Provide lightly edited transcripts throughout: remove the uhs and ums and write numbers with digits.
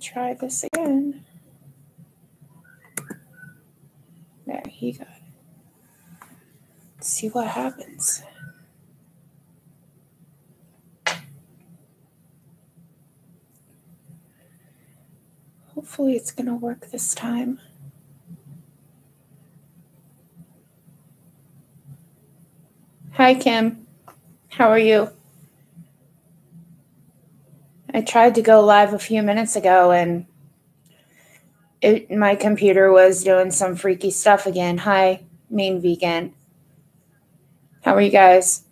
try this again. There, he got it. Let's see what happens. Hopefully it's going to work this time. Hi, Kim. How are you? I tried to go live a few minutes ago and my computer was doing some freaky stuff again. Hi, Main Vegan. How are you guys?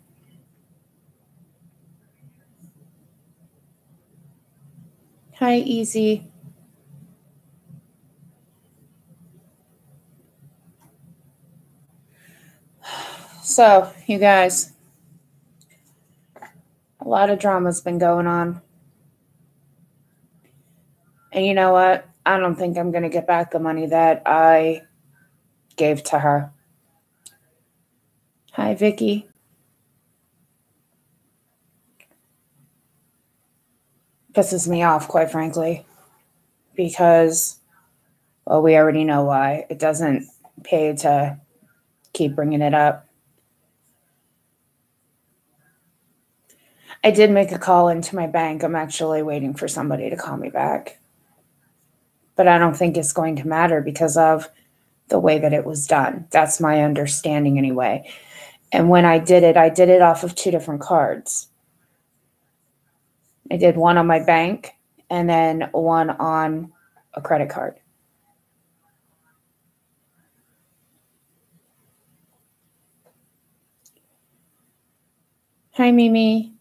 Hi, Easy. So, you guys, a lot of drama's been going on. And you know what? I don't think I'm going to get back the money that I gave to her. Hi, Vicky. Pisses me off, quite frankly, because, well, we already know why. It doesn't pay to keep bringing it up. I did make a call into my bank. I'm actually waiting for somebody to call me back. But I don't think it's going to matter because of the way that it was done. That's my understanding anyway. And when I did it off of 2 different cards. I did one on my bank and then one on a credit card. Hi, Mimi.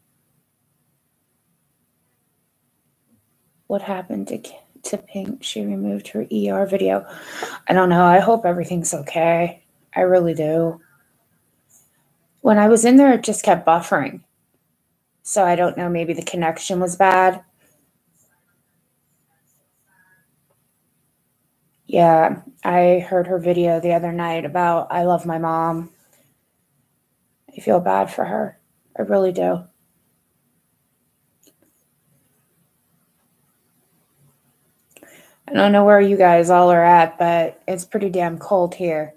What happened to Pink? She removed her ER video. I don't know. I hope everything's okay. I really do. When I was in there, it just kept buffering. So I don't know. Maybe the connection was bad. Yeah, I heard her video the other night about I love my mom. I feel bad for her. I really do. I don't know where you guys all are at, but it's pretty damn cold here.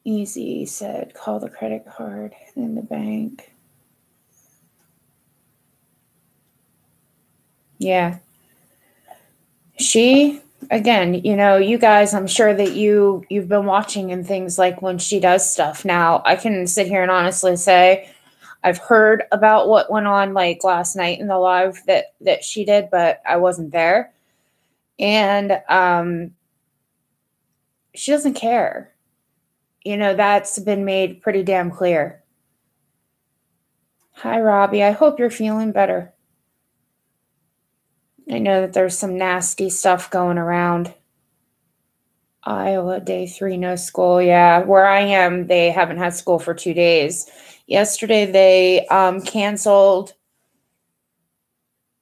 Easy said, call the credit card in the bank. Yeah. She, again, you know, you guys, I'm sure that you've been watching and things like when she does stuff. Now, I can sit here and honestly say I've heard about what went on like last night in the live that she did, but I wasn't there. And she doesn't care. You know, that's been made pretty damn clear. Hi, Robbie. I hope you're feeling better. I know that there's some nasty stuff going around. Iowa, day 3, no school. Yeah, where I am, they haven't had school for 2 days. Yesterday, they canceled.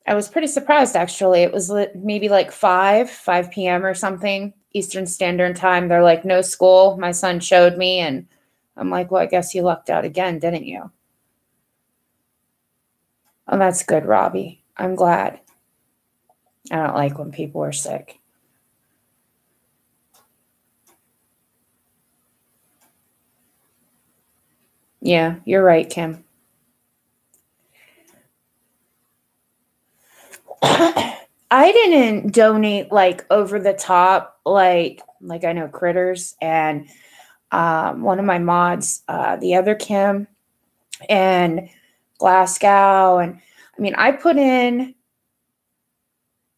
I was pretty surprised, actually. It was maybe like 5 p.m. or something, Eastern Standard Time. They're like, no school. My son showed me, and I'm like, well, I guess you lucked out again, didn't you? Oh, that's good, Robbie. I'm glad. I don't like when people are sick. Yeah, you're right, Kim. I didn't donate like over the top, like I know Critters and one of my mods, the other Kim and Glasgow. And I mean, I put in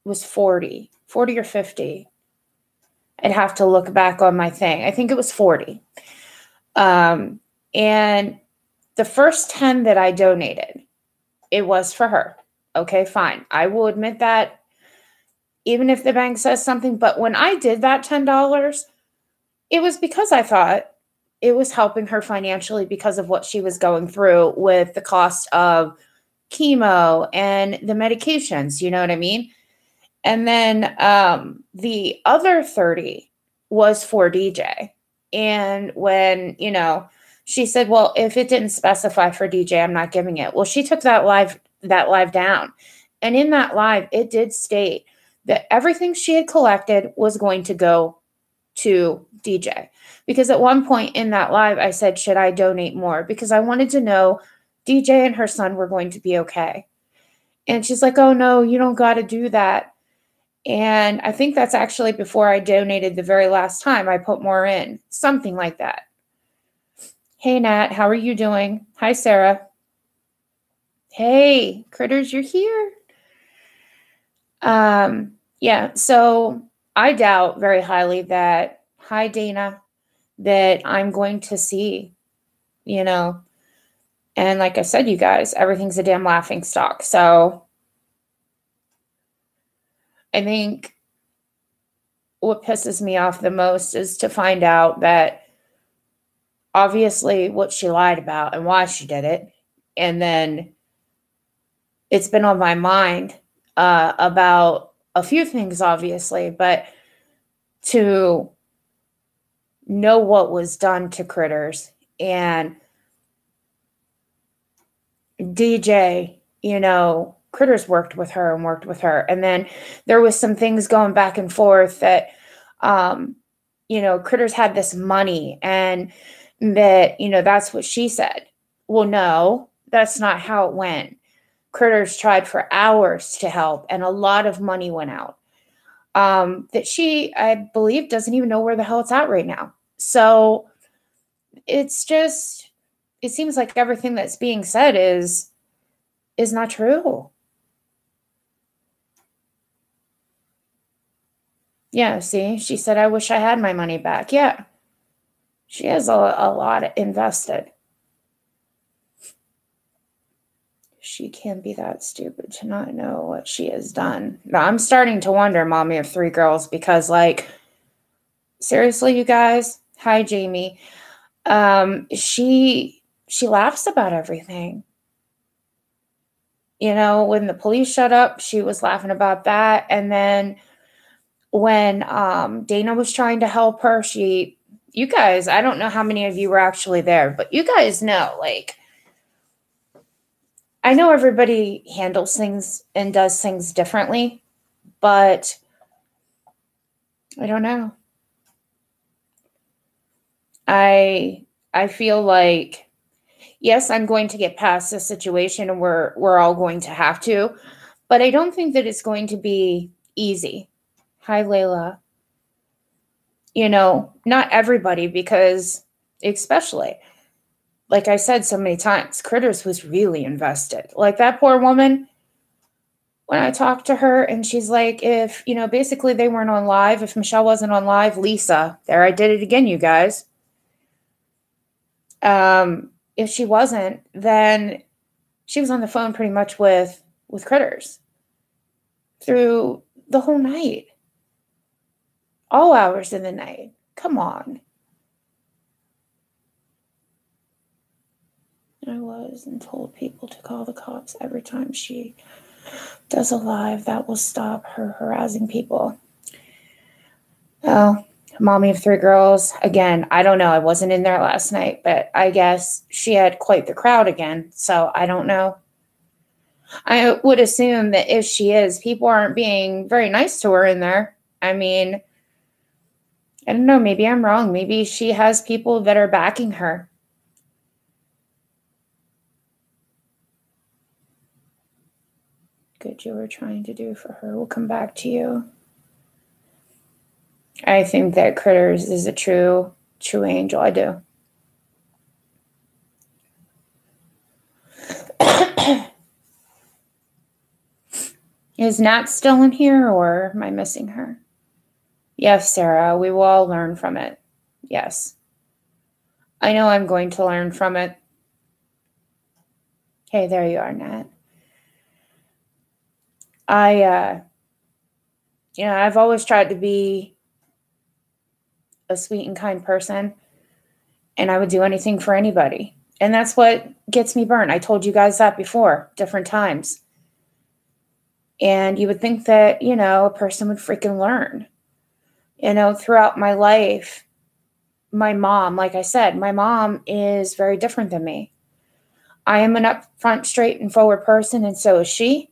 was 40 or 50. I'd have to look back on my thing. I think it was 40. And the first 10 that I donated, it was for her. Okay, fine. I will admit that even if the bank says something. But when I did that $10, it was because I thought it was helping her financially because of what she was going through with the cost of chemo and the medications. You know what I mean? And then the other 30 was for DJ. And when, you know, She said, well, if it didn't specify for DJ, I'm not giving it. Well, she took that live down. And in that live, it did state that everything she had collected was going to go to DJ. Because at one point in that live, I said, should I donate more? Because I wanted to know DJ and her son were going to be okay. And she's like, oh, no, you don't got to do that. And I think that's actually before I donated the very last time. I put more in, something like that. Hey, Nat, how are you doing? Hi, Sarah. Hey, critters, you're here. Yeah, so I doubt very highly that, hi, Dana, that I'm going to see, you know, and like I said, you guys, everything's a damn laughing stock. So I think what pisses me off the most is to find out that obviously what she lied about and why she did it. And then it's been on my mind about a few things, obviously, but to know what was done to critters and DJ, critters worked with her and worked with her. And then there was some things going back and forth that, critters had this money and that, that's what she said. Well, no, that's not how it went. Critters tried for hours to help and a lot of money went out. That she, I believe, doesn't even know where the hell it's at right now. So it's just, it seems like everything that's being said is not true. Yeah, see, she said, I wish I had my money back. Yeah, she has a lot invested. She can't be that stupid to not know what she has done. Now, I'm starting to wonder, mommy of three girls, because, like, seriously, you guys, hi, Jamie. She laughs about everything. When the police showed up, she was laughing about that. And then when Dana was trying to help her, you guys, I don't know how many of you were actually there, but you guys know, like, I know everybody handles things and does things differently, but I don't know. I feel like, yes, I'm going to get past this situation and we're all going to have to, but I don't think that it's going to be easy. Hi, Layla. Not everybody, because especially, like I said so many times, Critters was really invested. Like that poor woman, when I talked to her and she's like, if, basically they weren't on live, if Michelle wasn't on live, Lisa, there I did it again, you guys. If she wasn't, then she was on the phone pretty much with Critters through the whole night. All hours of the night. Come on. I was and told people to call the cops every time she does a live. That will stop her harassing people. Oh, mommy of three girls. Again, I don't know. I wasn't in there last night, but I guess she had quite the crowd again. So I don't know. I would assume that if she is, people aren't being very nice to her in there. I mean, I don't know. Maybe I'm wrong. Maybe she has people that are backing her. Good you were trying to do for her. We'll come back to you. I think that Critters is a true angel. I do. Is Nat still in here or am I missing her? Yes, Sarah, we will all learn from it. Yes. I know I'm going to learn from it. Hey, there you are, Nat. I've always tried to be a sweet and kind person, and I would do anything for anybody. And that's what gets me burned. I told you guys that before, different times. And you would think that, a person would freaking learn. Throughout my life, my mom, like I said, my mom is very different than me. I am an upfront, straight and forward person, and so is she.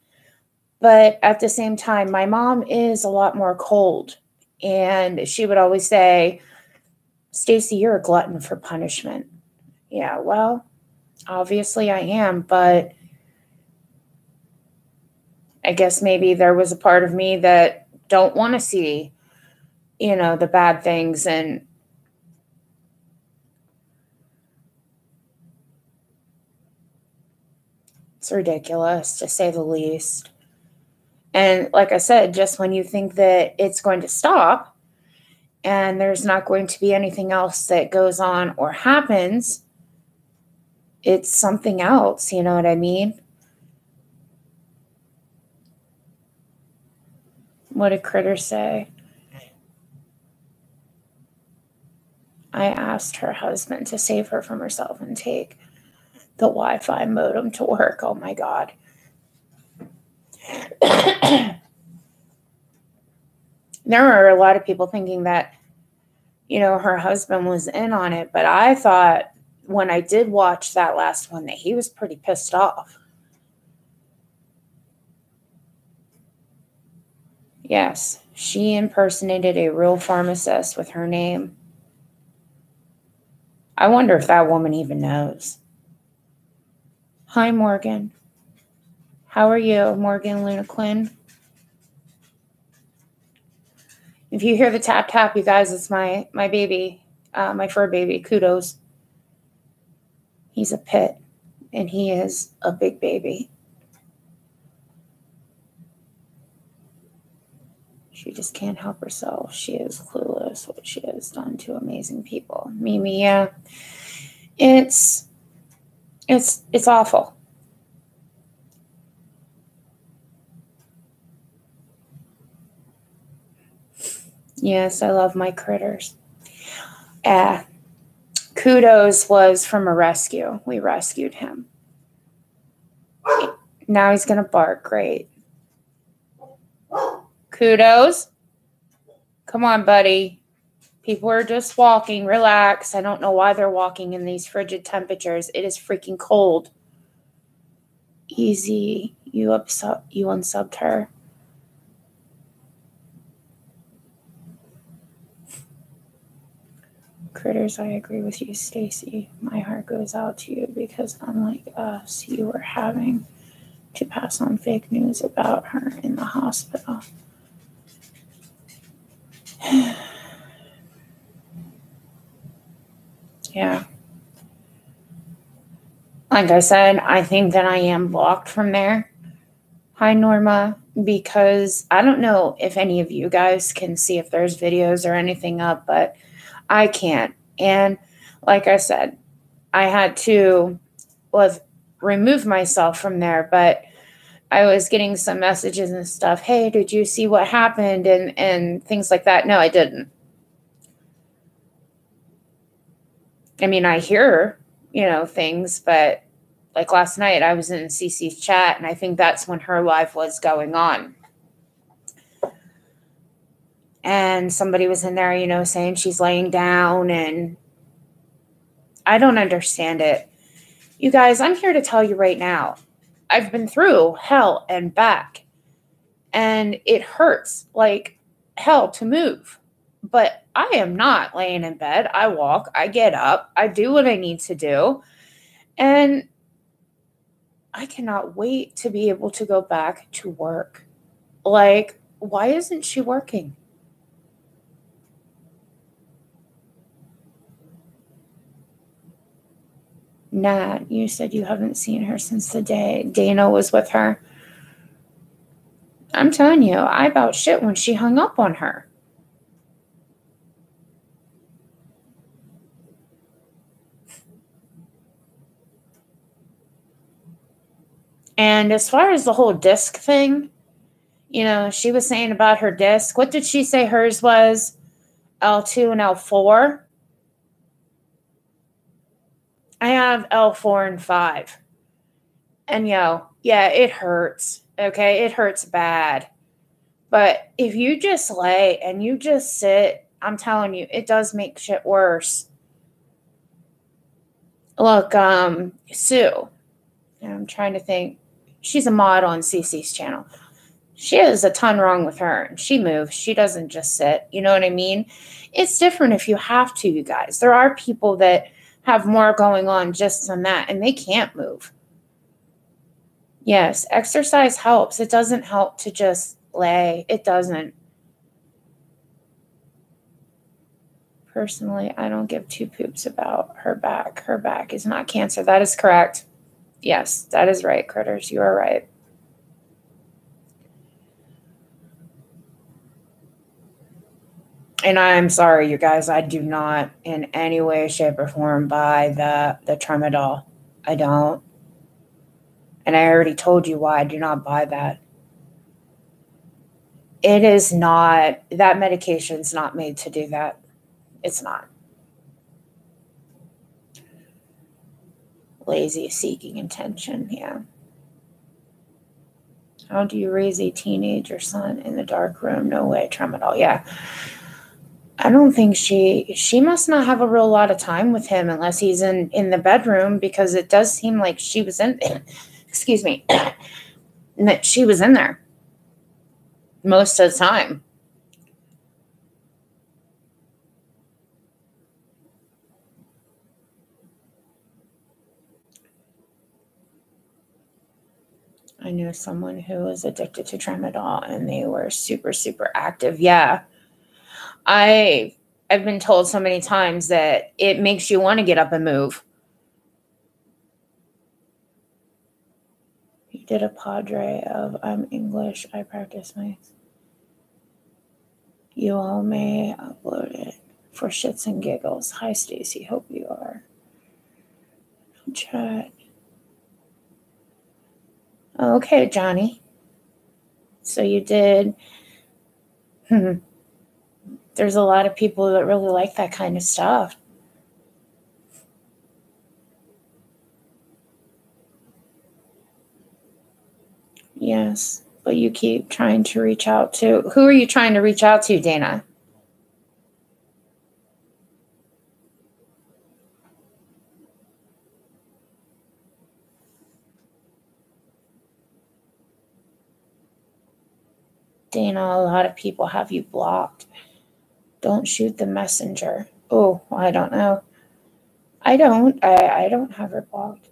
But at the same time, my mom is a lot more cold. And she would always say, Stacy, you're a glutton for punishment. Yeah, well, obviously I am, but I guess maybe there was a part of me that don't want to see, the bad things. And it's ridiculous, to say the least. And like I said, just when you think that it's going to stop and there's not going to be anything else that goes on or happens, it's something else. You know what I mean? What did Critter say? I asked her husband to save her from herself and take the Wi-Fi modem to work. Oh my God. There were a lot of people thinking that, her husband was in on it. But I thought when I did watch that last one that he was pretty pissed off. Yes, she impersonated a real pharmacist with her name. I wonder if that woman even knows. Hi, Morgan. How are you, Morgan Luna Quinn? If you hear the tap tap, you guys, it's my baby, my fur baby, Kudos. He's a pit, and he is a big baby. She just can't help herself. She is clueless what she has done to amazing people. Mimi, yeah. It's awful. Yes, I love my critters. Kudos was from a rescue. We rescued him. Now he's going to bark. Great. Kudos. Come on, buddy. People are just walking. Relax. I don't know why they're walking in these frigid temperatures. It is freaking cold. Easy. You unsubbed her. Critters, I agree with you, Stacy. My heart goes out to you because unlike us, you were having to pass on fake news about her in the hospital. Yeah. Like I said, I think that I am blocked from there. Hi, Norma, because I don't know if any of you guys can see if there's videos or anything up, but I can't. And like I said, I had to remove myself from there, but I was getting some messages and stuff. Hey, did you see what happened? And things like that. No, I didn't. I mean, I hear, things, but like last night I was in Cece's chat and I think that's when her live was going on. And somebody was in there, saying she's laying down, and I don't understand it. You guys, I'm here to tell you right now, I've been through hell and back, and it hurts like hell to move. But I am not laying in bed. I walk, I get up, I do what I need to do, and I cannot wait to be able to go back to work. Like, why isn't she working? Nat, you said you haven't seen her since the day Dana was with her. I'm telling you, I about shit when she hung up on her. And as far as the whole disc thing, she was saying about her disc. What did she say hers was? L2 and L4? I have L4 and 5. And yeah, it hurts. Okay, it hurts bad. But if you just lay and you just sit, I'm telling you, it does make shit worse. Look, Sue, I'm trying to think. She's a mod on Cece's channel. She has a ton wrong with her. She moves. She doesn't just sit. You know what I mean? It's different if you have to, you guys. There are people that have more going on just than that, and they can't move. Yes, exercise helps. It doesn't help to just lay. It doesn't. Personally, I don't give two poops about her back. Her back is not cancer. That is correct. Yes, that is right, Critters. You are right. And I'm sorry, you guys. I do not in any way, shape, or form buy the tramadol. I don't. And I already told you why I do not buy that. It is not, that medication's not made to do that. It's not. Lazy, seeking attention, yeah. How do you raise a teenager son in the dark room? No way, tramadol, yeah. I don't think she must not have a real lot of time with him unless he's in the bedroom, because it does seem like she was in, excuse me, that she was in there most of the time. I knew someone who was addicted to tramadol and they were super, super active. Yeah. I've been told so many times that it makes you want to get up and move. You did a padre of I'm English. I practice my. You all may upload it for shits and giggles. Hi, Stacy. Hope you are. Chat. Okay, Johnny. So you did. There's a lot of people that really like that kind of stuff. Yes, but you keep trying to reach out to. Who are you trying to reach out to, Dana? Dana, a lot of people have you blocked. Don't shoot the messenger. Oh, I don't know. I don't have her blocked.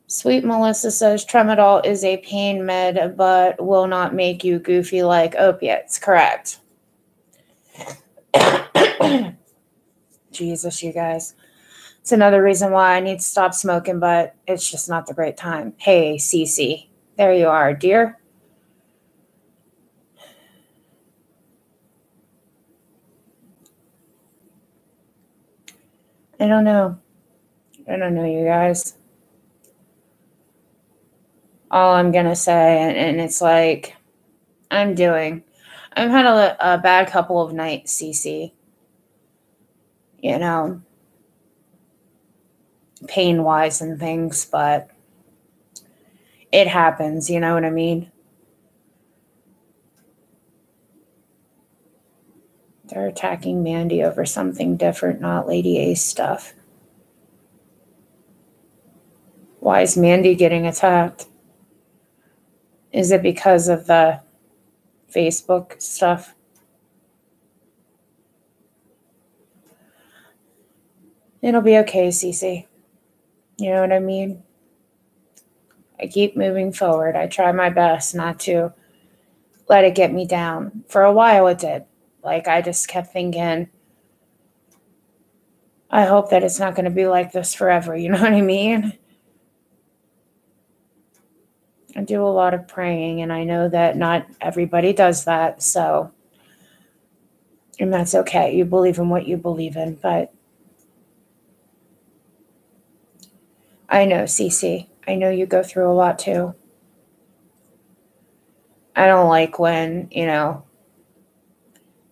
Sweet Melissa says tramadol is a pain med, but will not make you goofy like opiates. Correct. Jesus, you guys. It's another reason why I need to stop smoking, but it's just not the great time. Hey, Cece. There you are, dear. I don't know. I don't know, you guys. All I'm going to say, and it's like, I've had a bad couple of nights, Cece. You know, pain-wise and things, but it happens, you know what I mean? They're attacking Mandy over something different, not Lady Ace stuff. Why is Mandy getting attacked? Is it because of the Facebook stuff? It'll be okay, Cece. You know what I mean? I keep moving forward. I try my best not to let it get me down. For a while it did. Like, I just kept thinking, I hope that it's not going to be like this forever. You know what I mean? I do a lot of praying, and I know that not everybody does that. So, and that's okay. You believe in what you believe in. But I know, Cece. I know you go through a lot too. I don't like when,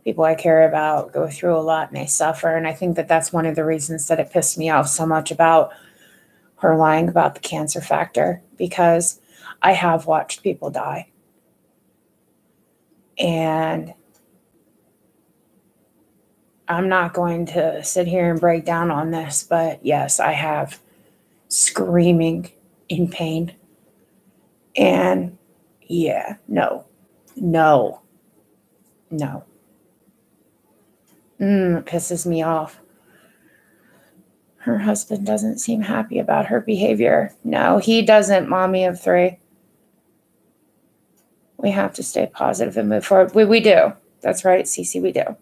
people I care about go through a lot and they suffer. And I think that that's one of the reasons that it pissed me off so much about her lying about the cancer factor, because I have watched people die. And I'm not going to sit here and break down on this, but yes, I have screaming in pain. And yeah, no, no, no. It pisses me off. Her husband doesn't seem happy about her behavior. No, he doesn't, mommy of three. We have to stay positive and move forward. We do. That's right, Cece, we do.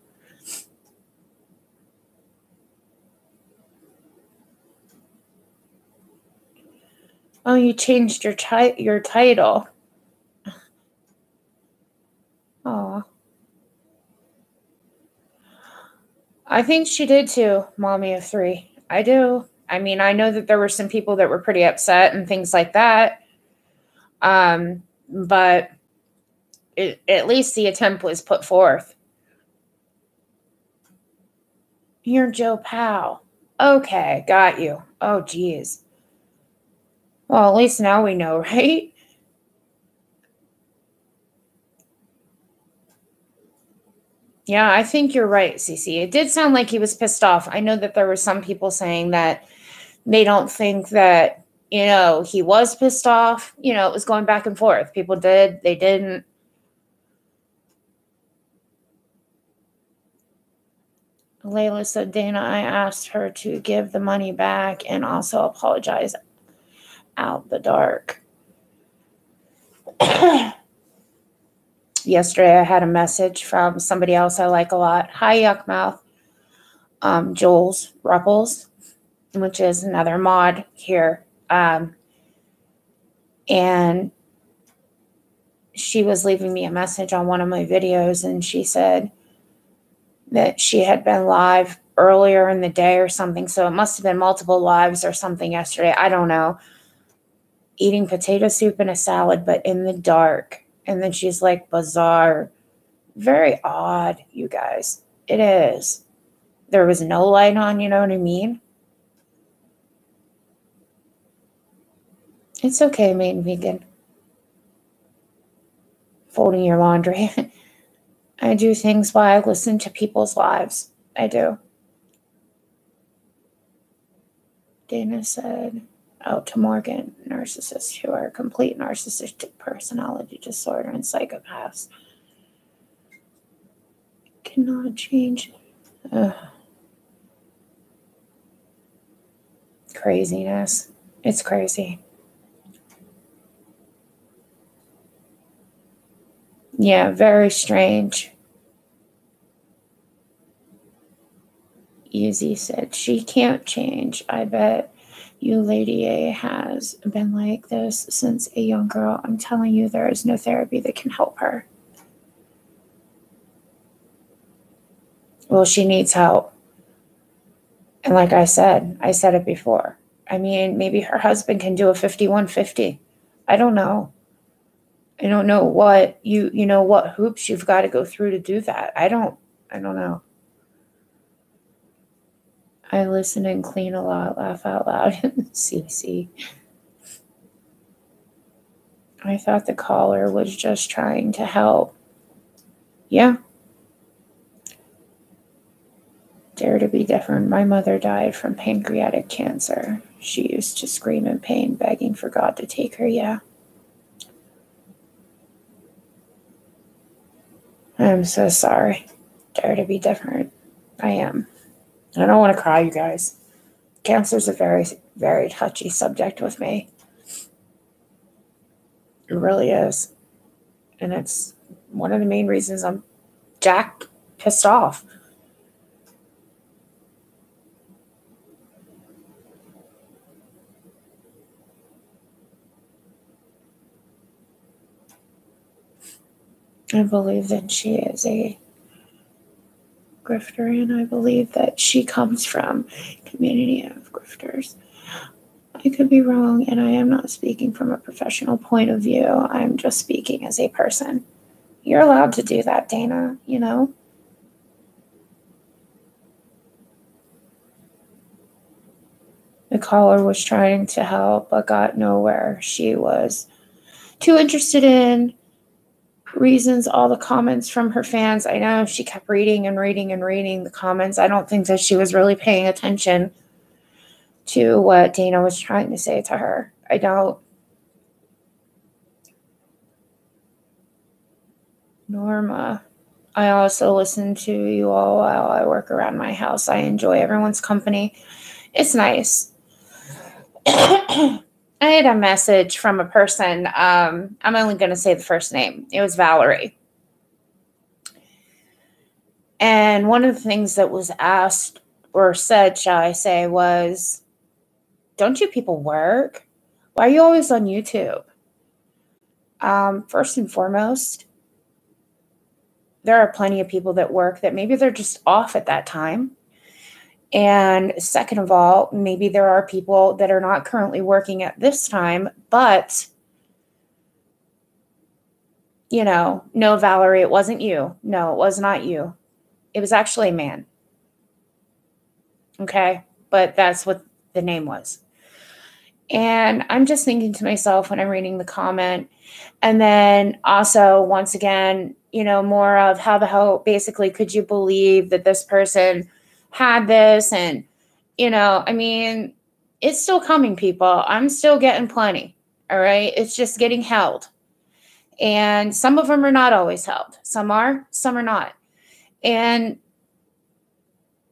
Oh, you changed your title. Oh, I think she did too, mommy of three. I do. I mean, I know that there were some people that were pretty upset and things like that. But at least the attempt was put forth. You're Joe Powell. Okay, got you. Oh, geez. Well, at least now we know, right? Yeah, I think you're right, Cece. It did sound like he was pissed off. I know that there were some people saying that they don't think that, he was pissed off. It was going back and forth. People did, they didn't. Layla said, Dana, I asked her to give the money back and also apologize out the dark. Yesterday, I had a message from somebody else I like a lot. Hi, Yuckmouth. Jules Rupples, which is another mod here. And she was leaving me a message on one of my videos, and she said that she had been live earlier in the day or something. So it must have been multiple lives or something yesterday. I don't know. Eating potato soup and a salad, but in the dark. And then she's like, bizarre. Very odd, you guys. It is. There was no light on, you know what I mean? It's okay, main vegan. Folding your laundry. I do things while I listen to people's lives. I do. Dana said, to Morgan, narcissists who are complete narcissistic personality disorder and psychopaths cannot change. Craziness. It's crazy. Yeah, very strange. Easy said, she can't change. I bet you, Lady A, has been like this since a young girl. I'm telling you, there is no therapy that can help her. Well, she needs help. And like I said it before. I mean, maybe her husband can do a 5150. I don't know. I don't know what what hoops you've got to go through to do that. I don't know. I listen and clean a lot, laugh out loud. CC. I thought the caller was just trying to help. Yeah. Dare to be different. My mother died from pancreatic cancer. She used to scream in pain, begging for God to take her. Yeah. I'm so sorry. Dare to be different. I am. I don't want to cry, you guys. Cancer's a very, very touchy subject with me. It really is. And it's one of the main reasons I'm pissed off. I believe that she is a grifter, and I believe that she comes from a community of grifters. I could be wrong, and I am not speaking from a professional point of view. I'm just speaking as a person. You're allowed to do that, Dana, The caller was trying to help, but got nowhere. She was too interested in reasons all the comments from her fans. I know she kept reading and reading and reading the comments. I don't think that she was really paying attention to what Dana was trying to say to her. I don't. Norma, I also listen to you all while I work around my house. I enjoy everyone's company. It's nice. I had a message from a person. I'm only going to say the first name. It was Valerie. And one of the things that was asked or said, shall I say, was, don't you people work? Why are you always on YouTube? First and foremost, there are plenty of people that work that maybe they're just off at that time. And second of all, maybe there are people that are not currently working at this time, but, you know, no, Valerie, it wasn't you. No, it was not you. It was actually a man. Okay? But that's what the name was. And I'm just thinking to myself when I'm reading the comment, and then also, once again, you know, more of how the hell basically could you believe that this person had this? And, you know, I mean, it's still coming, people. I'm still getting plenty. All right. It's just getting held. And some of them are not always held. Some are not. And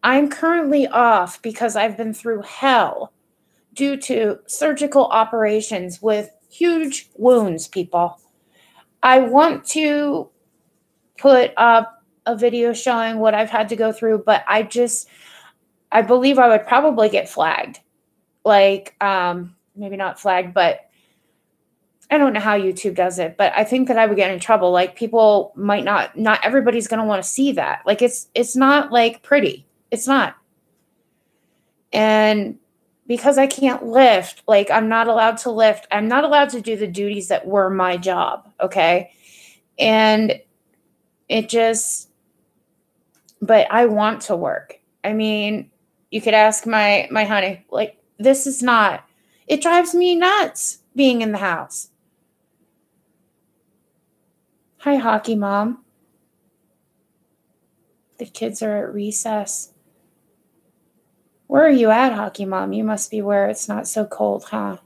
I'm currently off because I've been through hell due to surgical operations with huge wounds, people. I want to put up a video showing what I've had to go through, but I believe I would probably get flagged. Like, maybe not flagged, but I don't know how YouTube does it, but I think that I would get in trouble. Like, people might not everybody's going to want to see that. Like, it's not like pretty. It's not. And because I can't lift, like, I'm not allowed to lift. I'm not allowed to do the duties that were my job. Okay. And it just, but I want to work. I mean, you could ask my honey, like, this is not, it drives me nuts being in the house. Hi, hockey mom. The kids are at recess. Where are you at, hockey mom? You must be where it's not so cold, huh?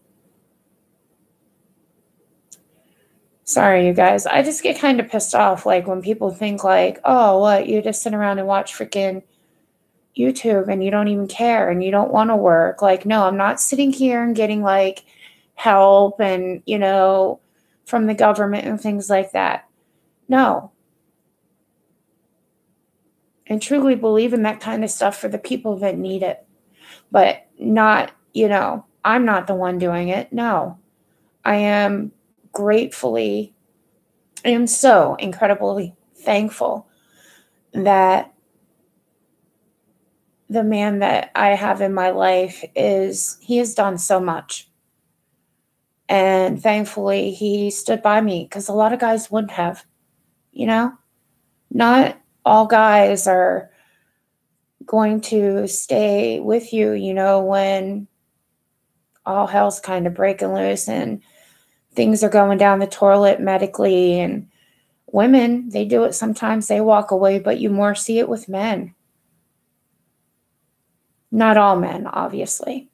Sorry, you guys. I just get kind of pissed off, like, when people think, like, oh, what? You just sit around and watch freaking YouTube and you don't even care and you don't want to work. Like, no, I'm not sitting here and getting, like, help and, you know, from the government and things like that. No. And truly believe in that kind of stuff for the people that need it. But not, you know, I'm not the one doing it. No. I am so incredibly thankful that the man that I have in my life he has done so much. And thankfully he stood by me, because a lot of guys wouldn't have, you know, not all guys are going to stay with you, you know, when all hell's kind of breaking loose and things are going down the toilet medically. And women, they do it sometimes, they walk away, but you more see it with men. Not all men, obviously.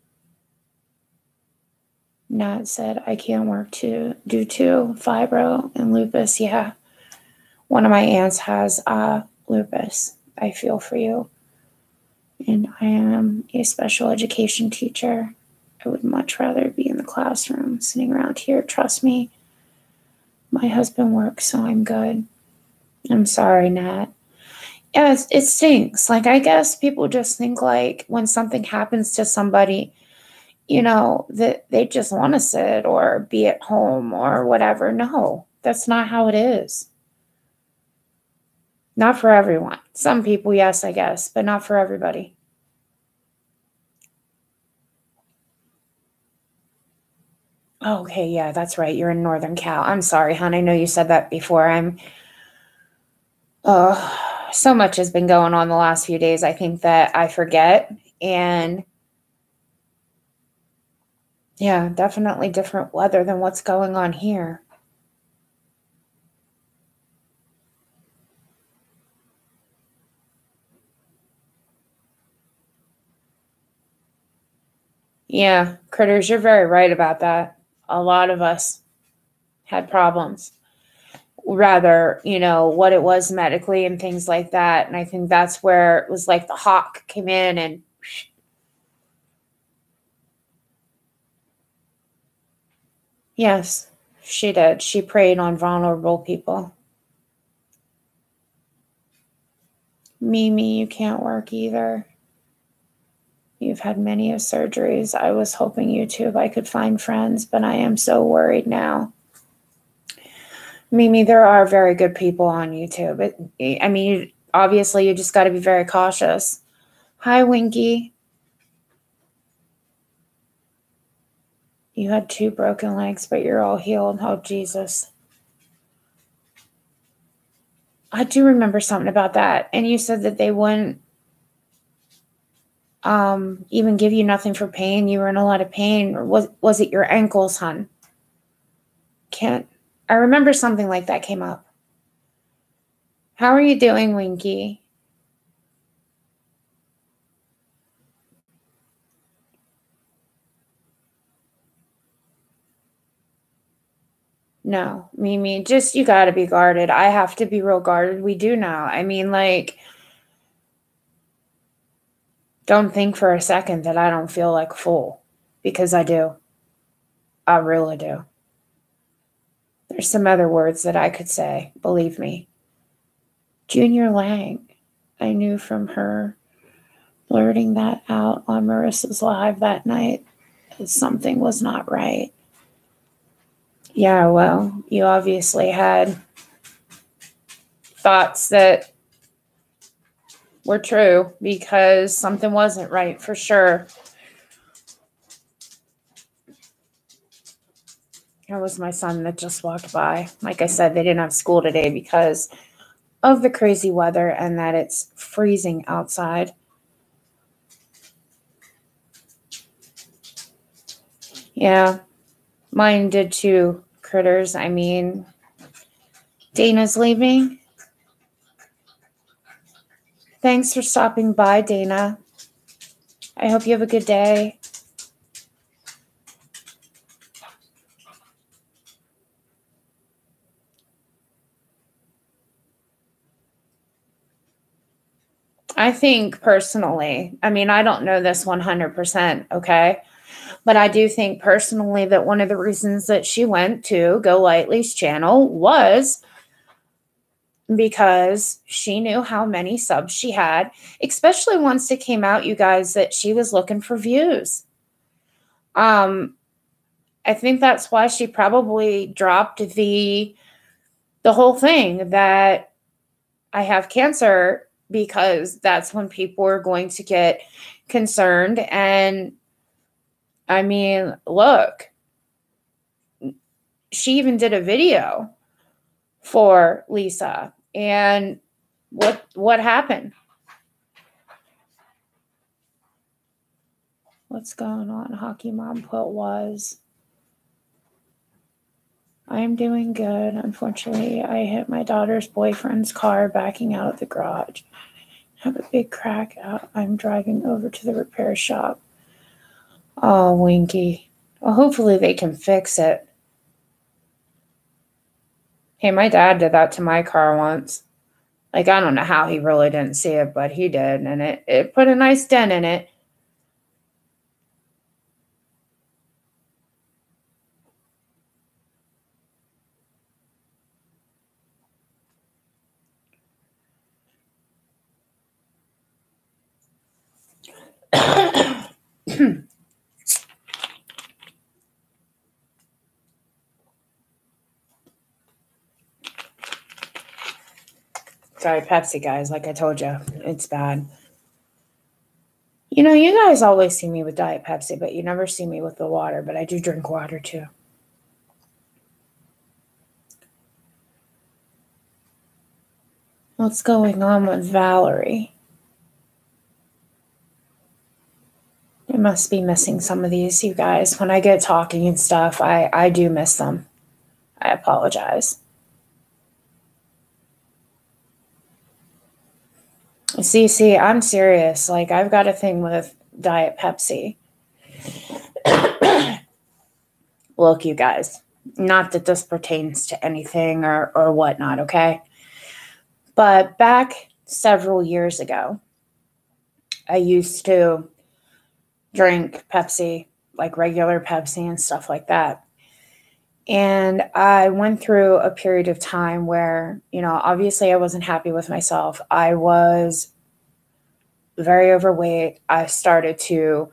Nat said, I can't work due to fibro and lupus. Yeah. One of my aunts has lupus. I feel for you. And I am a special education teacher. I would much rather be in the classroom sitting around here. Trust me. My husband works, so I'm good. I'm sorry, Nat. Yeah, it stinks. Like, I guess people just think, like, when something happens to somebody, you know, that they just want to sit or be at home or whatever. No, that's not how it is. Not for everyone. Some people, yes, I guess, but not for everybody. Okay, yeah, that's right. You're in Northern Cal. I'm sorry, hon. I know you said that before. So much has been going on the last few days. I think that I forget. And yeah, definitely different weather than what's going on here. Yeah, critters, you're very right about that. A lot of us had problems. Rather, what it was medically and things like that. And I think that's where it was like the hawk came in and yes, she did. She preyed on vulnerable people. Mimi, you can't work either. You've had many of surgeries. I was hoping YouTube I could find friends, but I am so worried now. Mimi, there are very good people on YouTube. Obviously, you just got to be very cautious. Hi, Winky. You had 2 broken legs, but you're all healed. Oh, Jesus. I do remember something about that. And you said that they wouldn't even give you nothing for pain. You were in a lot of pain. Or was it your ankles, hon? I remember something like that came up. How are you doing, Winky? No, Mimi, just you got to be guarded. I have to be real guarded. We do now. Don't think for a second that I don't feel like a fool, because I do. I really do. There's some other words that I could say, believe me. Junior Lang, I knew from her blurting that out on Marissa's live that night that something was not right. Yeah, well, you obviously had thoughts that were true because something wasn't right for sure. That was my son that just walked by. Like I said, they didn't have school today because of the crazy weather and that it's freezing outside. Yeah, mine did too, critters. Dana's leaving. Thanks for stopping by, Dana. I hope you have a good day. I think personally, I don't know this 100%, okay? But I do think personally that one of the reasons that she went to Go Lightly's channel was because she knew how many subs she had, especially once it came out, you guys, that she was looking for views. I think that's why she probably dropped the whole thing that I have cancer, because that's when people are going to get concerned. And look, she even did a video for Lisa. And what happened? What's going on? Hockey Mom put was, I am doing good. Unfortunately, I hit my daughter's boyfriend's car backing out of the garage. Have a big crack out. I'm driving over to the repair shop. Oh, Winky. Well, hopefully they can fix it. Hey, my dad did that to my car once. I don't know how he really didn't see it, but he did. And it put a nice dent in it. Sorry, Pepsi, guys. Like I told you, it's bad. You guys always see me with Diet Pepsi, but you never see me with the water. But I do drink water, too. What's going on with Valerie? I must be missing some of these, you guys. When I get talking and stuff, I do miss them. I apologize. See, I'm serious. I've got a thing with Diet Pepsi. Look, you guys, not that this pertains to anything or whatnot, okay? But back several years ago, I used to drink Pepsi, like regular Pepsi and stuff like that. And I went through a period of time where, obviously I wasn't happy with myself. I was very overweight. I started to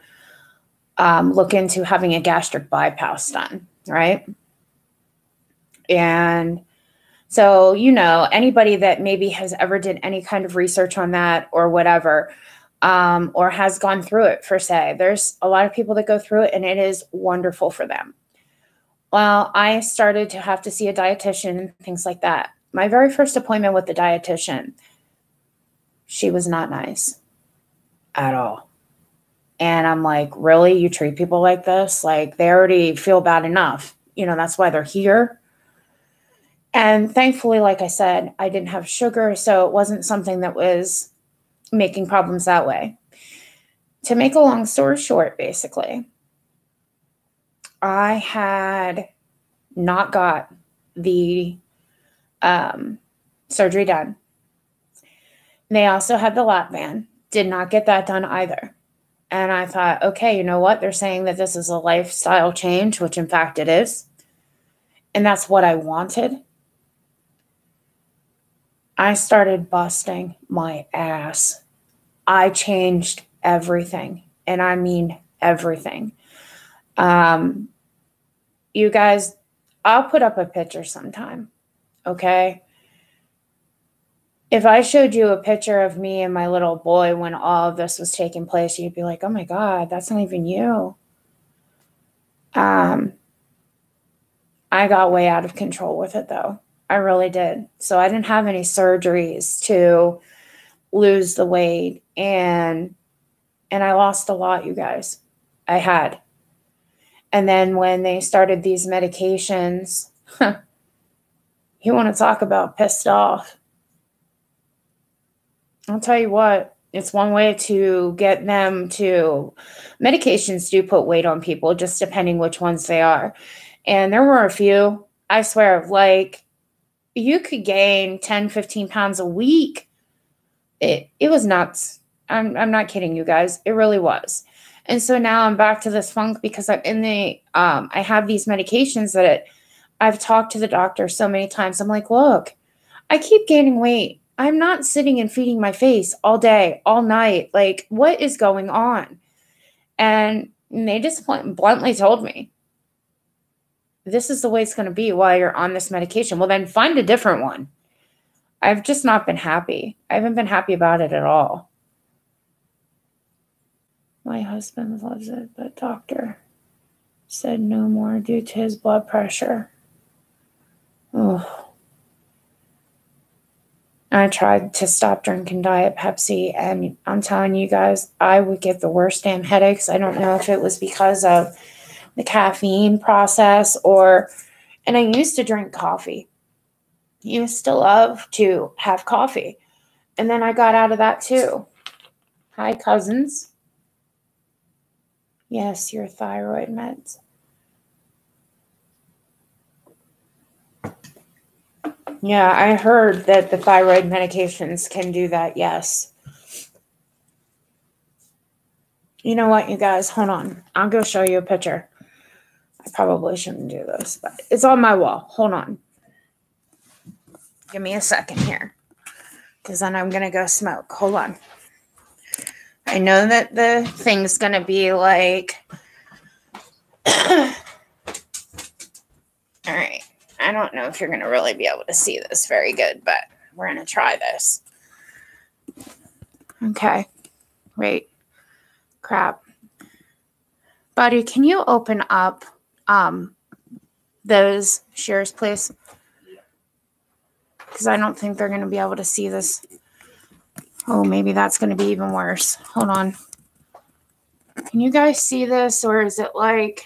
look into having a gastric bypass done, right? And so, anybody that maybe has ever did any kind of research on that or whatever, or has gone through it per se, there's a lot of people that go through it and it is wonderful for them. Well, I started to have to see a dietitian and things like that. My very first appointment with the dietitian, she was not nice at all. And I'm like, really? You treat people like this? Like, they already feel bad enough. That's why they're here. And thankfully, like I said, I didn't have sugar, so it wasn't something that was making problems that way. To make a long story short, basically, I had not got the surgery done. They also had the lap band. Did not get that done either. And I thought, okay, you know what? They're saying that this is a lifestyle change, which in fact it is. And that's what I wanted. I started busting my ass. I changed everything. And I mean everything. You guys, I'll put up a picture sometime. Okay? If I showed you a picture of me and my little boy when all of this was taking place, you'd be like, oh my God, that's not even you. I got way out of control with it though. I really did. So I didn't have any surgeries to lose the weight, and I lost a lot, you guys. I had. And then when they started these medications, you want to talk about pissed off. I'll tell you what, it's one way to get them to, medications do put weight on people, just depending which ones they are. And there were a few, I swear, like you could gain 10, 15 pounds a week. It was nuts. I'm not kidding you guys. It really was. And so now I'm back to this funk because I'm in I have these medications that I've talked to the doctor so many times. I'm like, look, I keep gaining weight. I'm not sitting and feeding my face all day, all night. Like, what is going on? And they just bluntly told me, this is the way it's going to be while you're on this medication. Well, then find a different one. I've just not been happy. I haven't been happy about it at all. My husband loves it, but doctor said no more due to his blood pressure. Oh. I tried to stop drinking Diet Pepsi, and I'm telling you guys, I would get the worst damn headaches. I don't know if it was because of the caffeine process and I used to drink coffee. Used to love to have coffee. And then I got out of that too. Hi, cousins. Yes, your thyroid meds. Yeah, I heard that the thyroid medications can do that, yes. You know what, you guys? Hold on. I'll go show you a picture. I probably shouldn't do this, but it's on my wall. Hold on. Give me a second here, because then I'm going to go smoke. Hold on. I know that the thing's going to be like... All right. I don't know if you're going to really be able to see this very good, but we're going to try this. Okay. Wait. Crap. Buddy, can you open up those shears, please? Because I don't think they're going to be able to see this. Oh, maybe that's going to be even worse. Hold on. Can you guys see this, or is it like...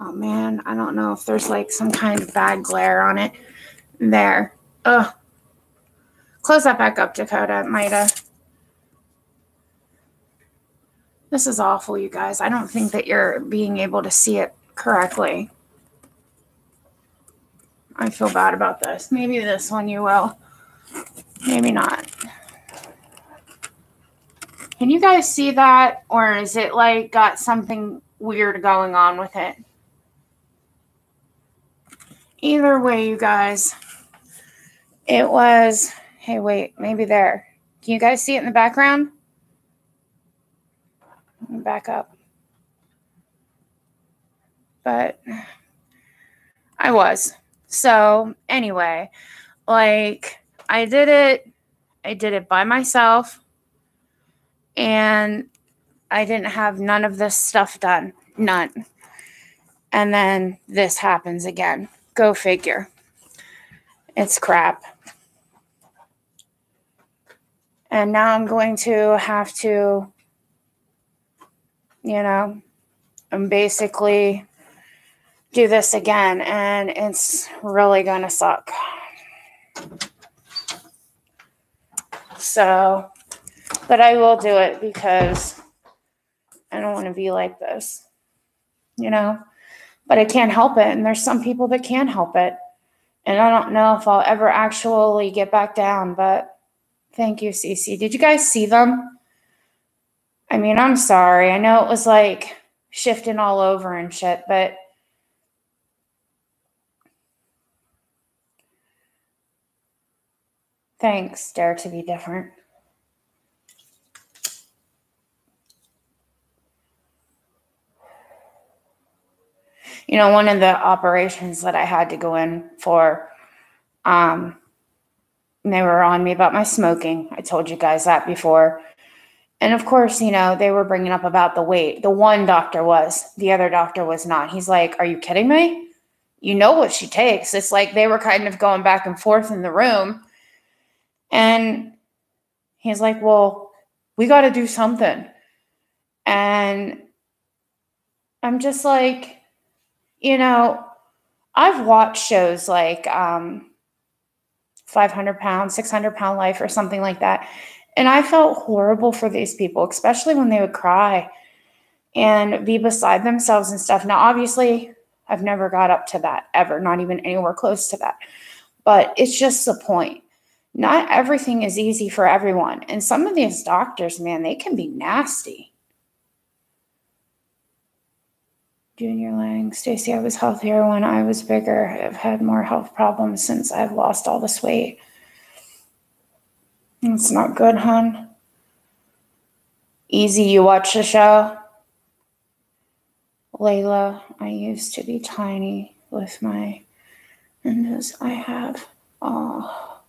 Oh, man, I don't know if there's like some kind of bad glare on it. There. Ugh. Close that back up, Dakota. It might This is awful, you guys. I don't think that you're being able to see it correctly. I feel bad about this. Maybe this one you will. Maybe not. Can you guys see that? Or is it like got something weird going on with it? Either way, you guys, it was, hey, wait, maybe there. Can you guys see it in the background? Let me back up. But I was. So anyway, like I did it by myself, and I didn't have none of this stuff done. None. And then this happens again. Go figure. It's crap. And now I'm going to have to, basically do this again. And it's really going to suck. So, but I will do it because I don't want to be like this, But I can't help it. And there's some people that can help it. And I don't know if I'll ever actually get back down, but thank you, Cece. Did you guys see them? I mean, I'm sorry. I know it was like shifting all over and shit, but thanks, Dare to Be Different. One of the operations that I had to go in for, they were on me about my smoking. I told you guys that before. And of course, they were bringing up about the weight. The one doctor was, the other doctor was not. He's like, are you kidding me? You know what she takes. It's like they were kind of going back and forth in the room. And he's like, well, we got to do something. And I'm just like, I've watched shows like 500 pounds, 600 pound life or something like that. And I felt horrible for these people, especially when they would cry and be beside themselves and stuff. Now, obviously, I've never got up to that ever, not even anywhere close to that. But it's just the point. Not everything is easy for everyone. And some of these doctors, man, they can be nasty. Junior Lang, Stacy, I was healthier when I was bigger. I've had more health problems since I've lost all this weight. It's not good, hon. Easy, you watch the show? Layla, I used to be tiny with my endos. I have. Oh.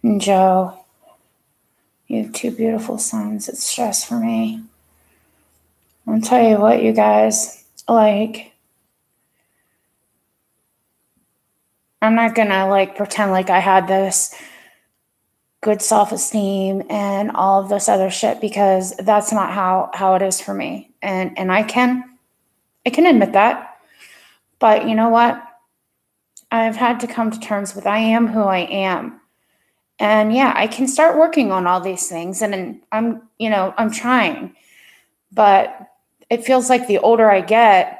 And Joe, you have two beautiful sons. It's stress for me. I'll tell you what, you guys, like, I'm not gonna pretend like I had this good self-esteem and all of this other shit, because that's not how it is for me. And I can admit that. But you know what? I've had to come to terms with I am who I am. And yeah, I can start working on all these things, and I'm trying. But it feels like the older I get,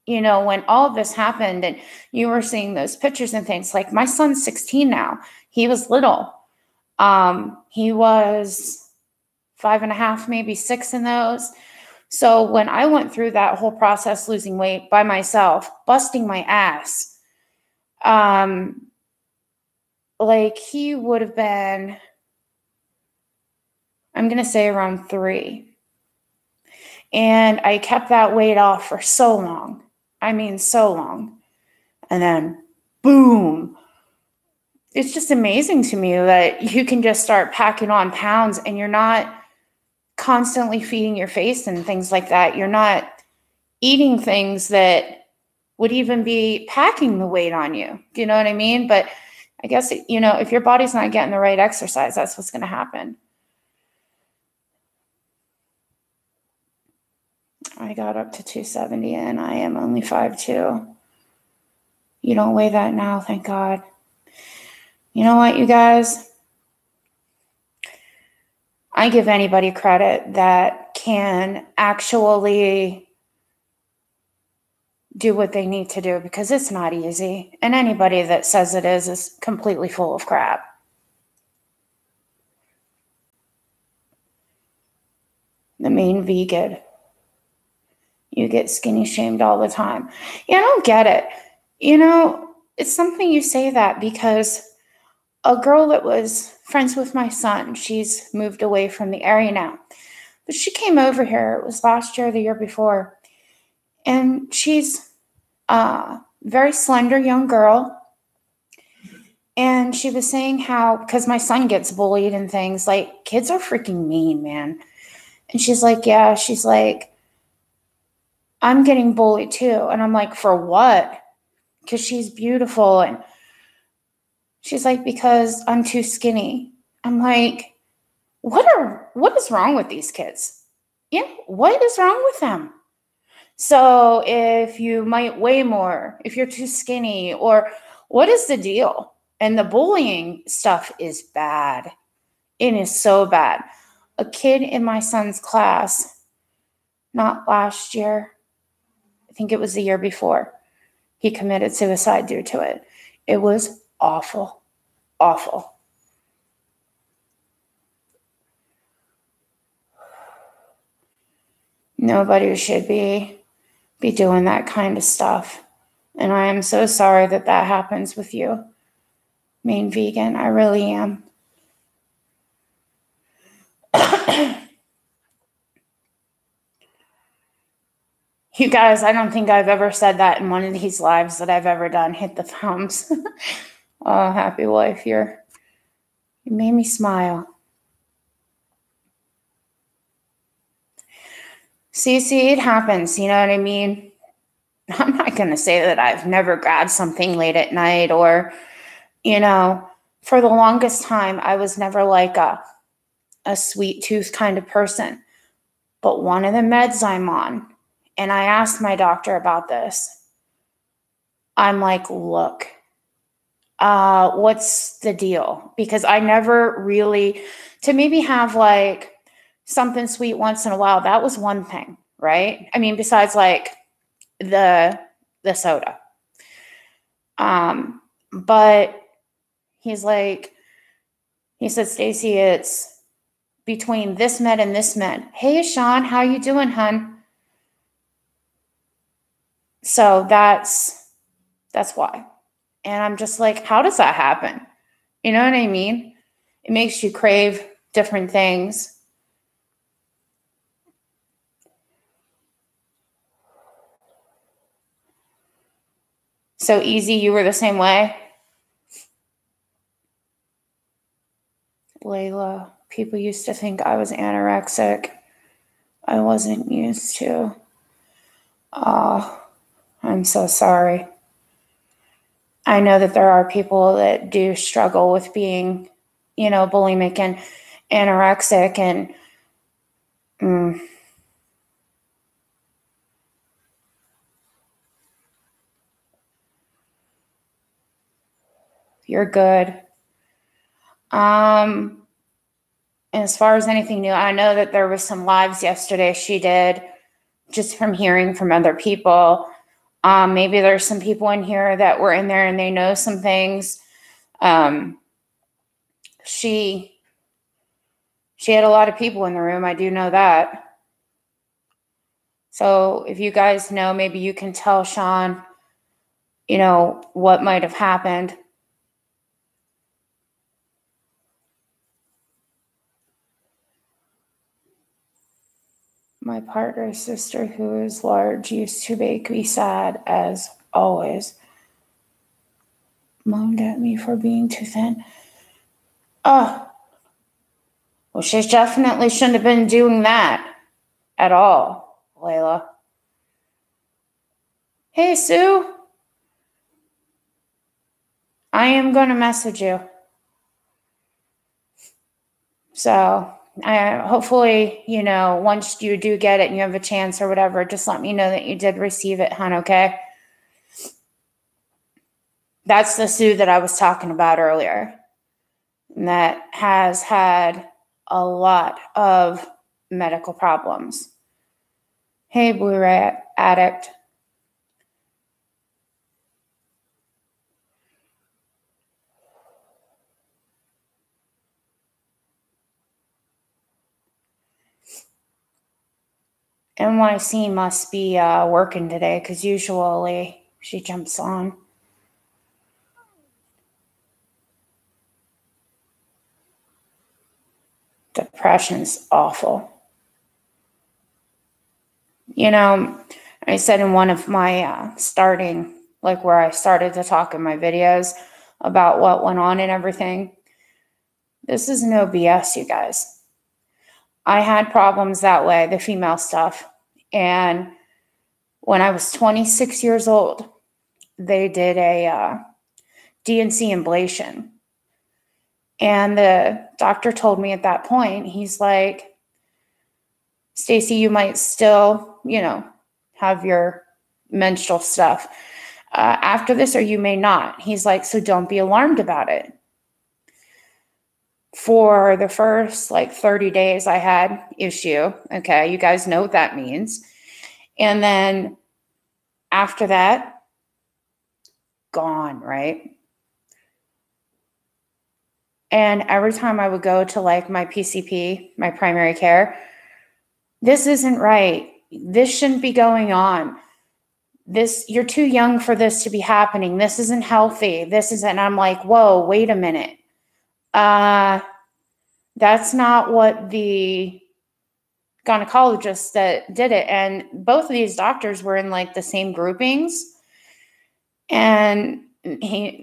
when all of this happened and you were seeing those pictures and things, like my son's 16 now. He was little. He was 5.5, maybe 6 in those. So when I went through that whole process, losing weight by myself, busting my ass, he would have been, I'm going to say around 3. And I kept that weight off for so long. I mean, so long. And then, boom. It's just amazing to me that you can just start packing on pounds and you're not constantly feeding your face and things like that. You're not eating things that would even be packing the weight on you. Do you know what I mean? But I guess, if your body's not getting the right exercise, that's what's going to happen. I got up to 270 and I am only 5'2". You don't weigh that now, thank God. You know what, you guys? I give anybody credit that can actually do what they need to do, because it's not easy. And anybody that says it is completely full of crap. The main vegan. You get skinny shamed all the time. Yeah, I don't get it. It's something you say that because a girl that was friends with my son, she's moved away from the area now. But she came over here, it was last year or the year before. And she's a very slender young girl. And she was saying how, because my son gets bullied and things, like, kids are freaking mean, man. And she's like, yeah, she's like, I'm getting bullied too. And I'm like, for what? Because she's beautiful. And she's like, because I'm too skinny. I'm like, what is wrong with these kids? Yeah, what is wrong with them? So if you might weigh more, if you're too skinny, or what is the deal? And the bullying stuff is bad. It is so bad. A kid in my son's class, not last year, I think it was the year before, he committed suicide due to it. It was awful, awful. Nobody should be doing that kind of stuff. And I am so sorry that happens with you, main vegan. I really am. You guys, I don't think I've ever said that in one of these lives that I've ever done. Hit the thumbs. Oh, happy wife, you made me smile. See, it happens. You know what I mean? I'm not going to say that I've never grabbed something late at night or, for the longest time, I was never like a sweet tooth kind of person. But one of the meds I'm on, and I asked my doctor about this, I'm like, look, what's the deal? Because I never really, to maybe have like something sweet once in a while, that was one thing, right? I mean, besides like the soda. But he said, Stacy, it's between this med and this med. Hey, Sean, how you doing, hun? So that's why. And I'm just like, how does that happen? You know what I mean? It makes you crave different things. So easy, you were the same way? Layla, people used to think I was anorexic. I wasn't used to. Oh, I'm so sorry. I know that there are people that do struggle with being, bulimic and anorexic, and you're good. As far as anything new, I know that there was some lives yesterday she did, just from hearing from other people. Maybe there's some people in here that were in there and they know some things. She had a lot of people in the room. I do know that. So if you guys know, maybe you can tell Sean, what might have happened. My partner's sister, who is large, used to make me sad as always. Moaned at me for being too thin. Oh, well, she definitely shouldn't have been doing that at all, Layla. Hey, Sue. I am going to message you. So hopefully, once you do get it and you have a chance or whatever, just let me know that you did receive it, hon, okay? That's the Sue that I was talking about earlier, and that has had a lot of medical problems. Hey, Blu-ray addict. NYC must be working today because usually she jumps on. Depression's awful. You know, I said in one of my starting, like where I started to talk in my videos about what went on and everything. This is no BS, you guys. I had problems that way, the female stuff. And when I was 26 years old, they did a DNC ablation. And the doctor told me at that point, he's like, Stacy, you might still, have your menstrual stuff after this, or you may not. He's like, so don't be alarmed about it. For the first 30 days, I had issue. Okay, you guys know what that means. And then after that, gone, right? And every time I would go to my PCP, my primary care, this isn't right. This shouldn't be going on. You're too young for this to be happening. This isn't healthy. This isn't. And I'm like, whoa, wait a minute. That's not what the gynecologist that did it. And both of these doctors were in the same groupings. And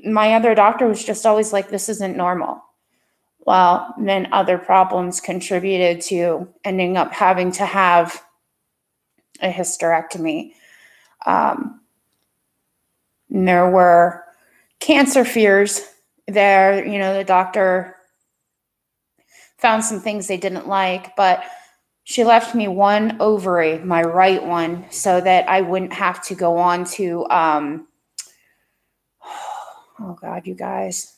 my other doctor was just always like, this isn't normal. Well, then other problems contributed to ending up having to have a hysterectomy. There were cancer fears there. The doctor found some things they didn't like, but she left me one ovary, my right one, so that I wouldn't have to go on to, oh God, you guys,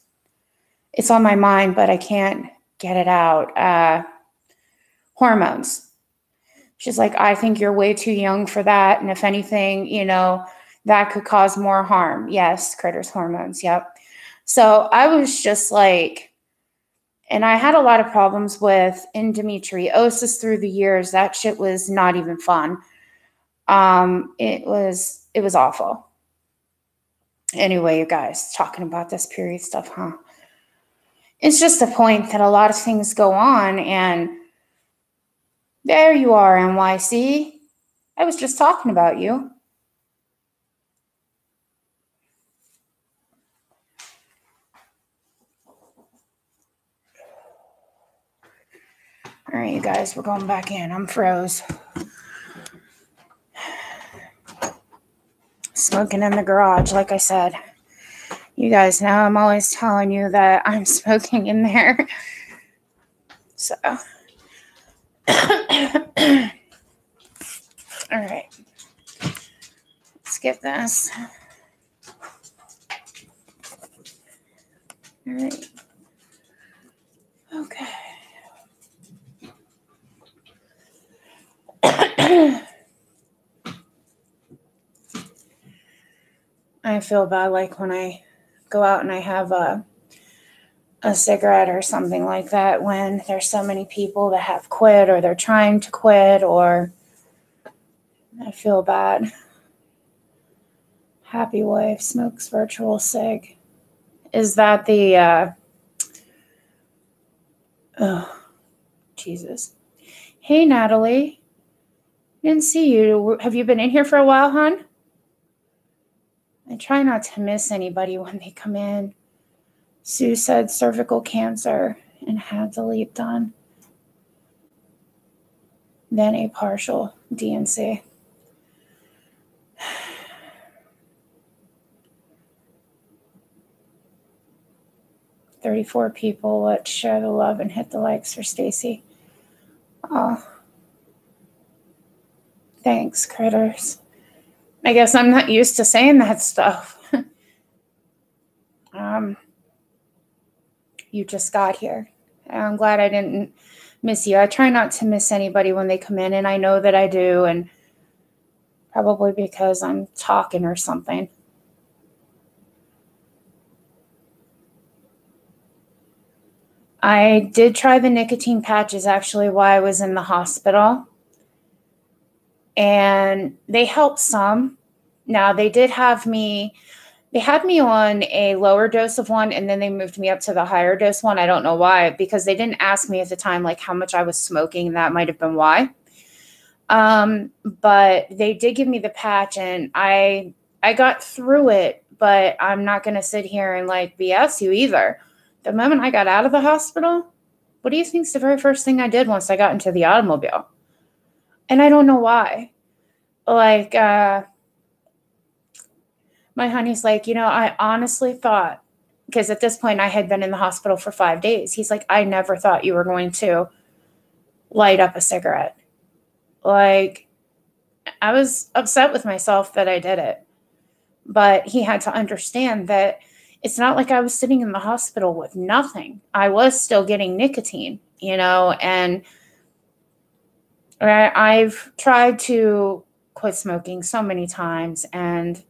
it's on my mind, but I can't get it out. Hormones. She's like, I think you're way too young for that. And if anything, that could cause more harm. Yes, critters, hormones. Yep. So I was just and I had a lot of problems with endometriosis through the years. That shit was not even fun. It was awful. Anyway, you guys, talking about this period stuff, huh? It's just the point that a lot of things go on, and there you are, NYC. I was just talking about you. All right, you guys, we're going back in. I'm froze. Smoking in the garage, like I said. You guys know I'm always telling you that I'm smoking in there. So. All right. Let's get this. All right. Okay. I feel bad when I go out and I have a cigarette or something like that, when there's so many people that have quit or they're trying to quit, or I feel bad. Happy wife smokes virtual cig. Is that the oh, Jesus. Hey, Natalie. Didn't see you. Have you been in here for a while, hon? I try not to miss anybody when they come in. Sue said cervical cancer and had the leap done. Then a partial DNC. $34 people. Let's share the love and hit the likes for Stacy. Oh, thanks, critters. I guess I'm not used to saying that stuff. You just got here. I'm glad I didn't Miss you. I try not to miss anybody when they come in, and I know that I do, and probably because I'm talking or something. I did try the nicotine patches actually while I was in the hospital, and they helped some. Now, they had me on a lower dose of one, and then they moved me up to the higher dose one. I don't know why, because they didn't ask me at the time like how much I was smoking. That might have been why. But they did give me the patch, and I got through it, but I'm not going to sit here and like BS you either. The moment I got out of the hospital, what do you think is the very first thing I did once I got into the automobile? And I don't know why. Like, my honey's like, I honestly thought, because at this point I had been in the hospital for 5 days. He's like, I never thought you were going to light up a cigarette. Like, I was upset with myself that I did it. But he had to understand that it's not like I was sitting in the hospital with nothing. I was still getting nicotine, and I've tried to quit smoking so many times, and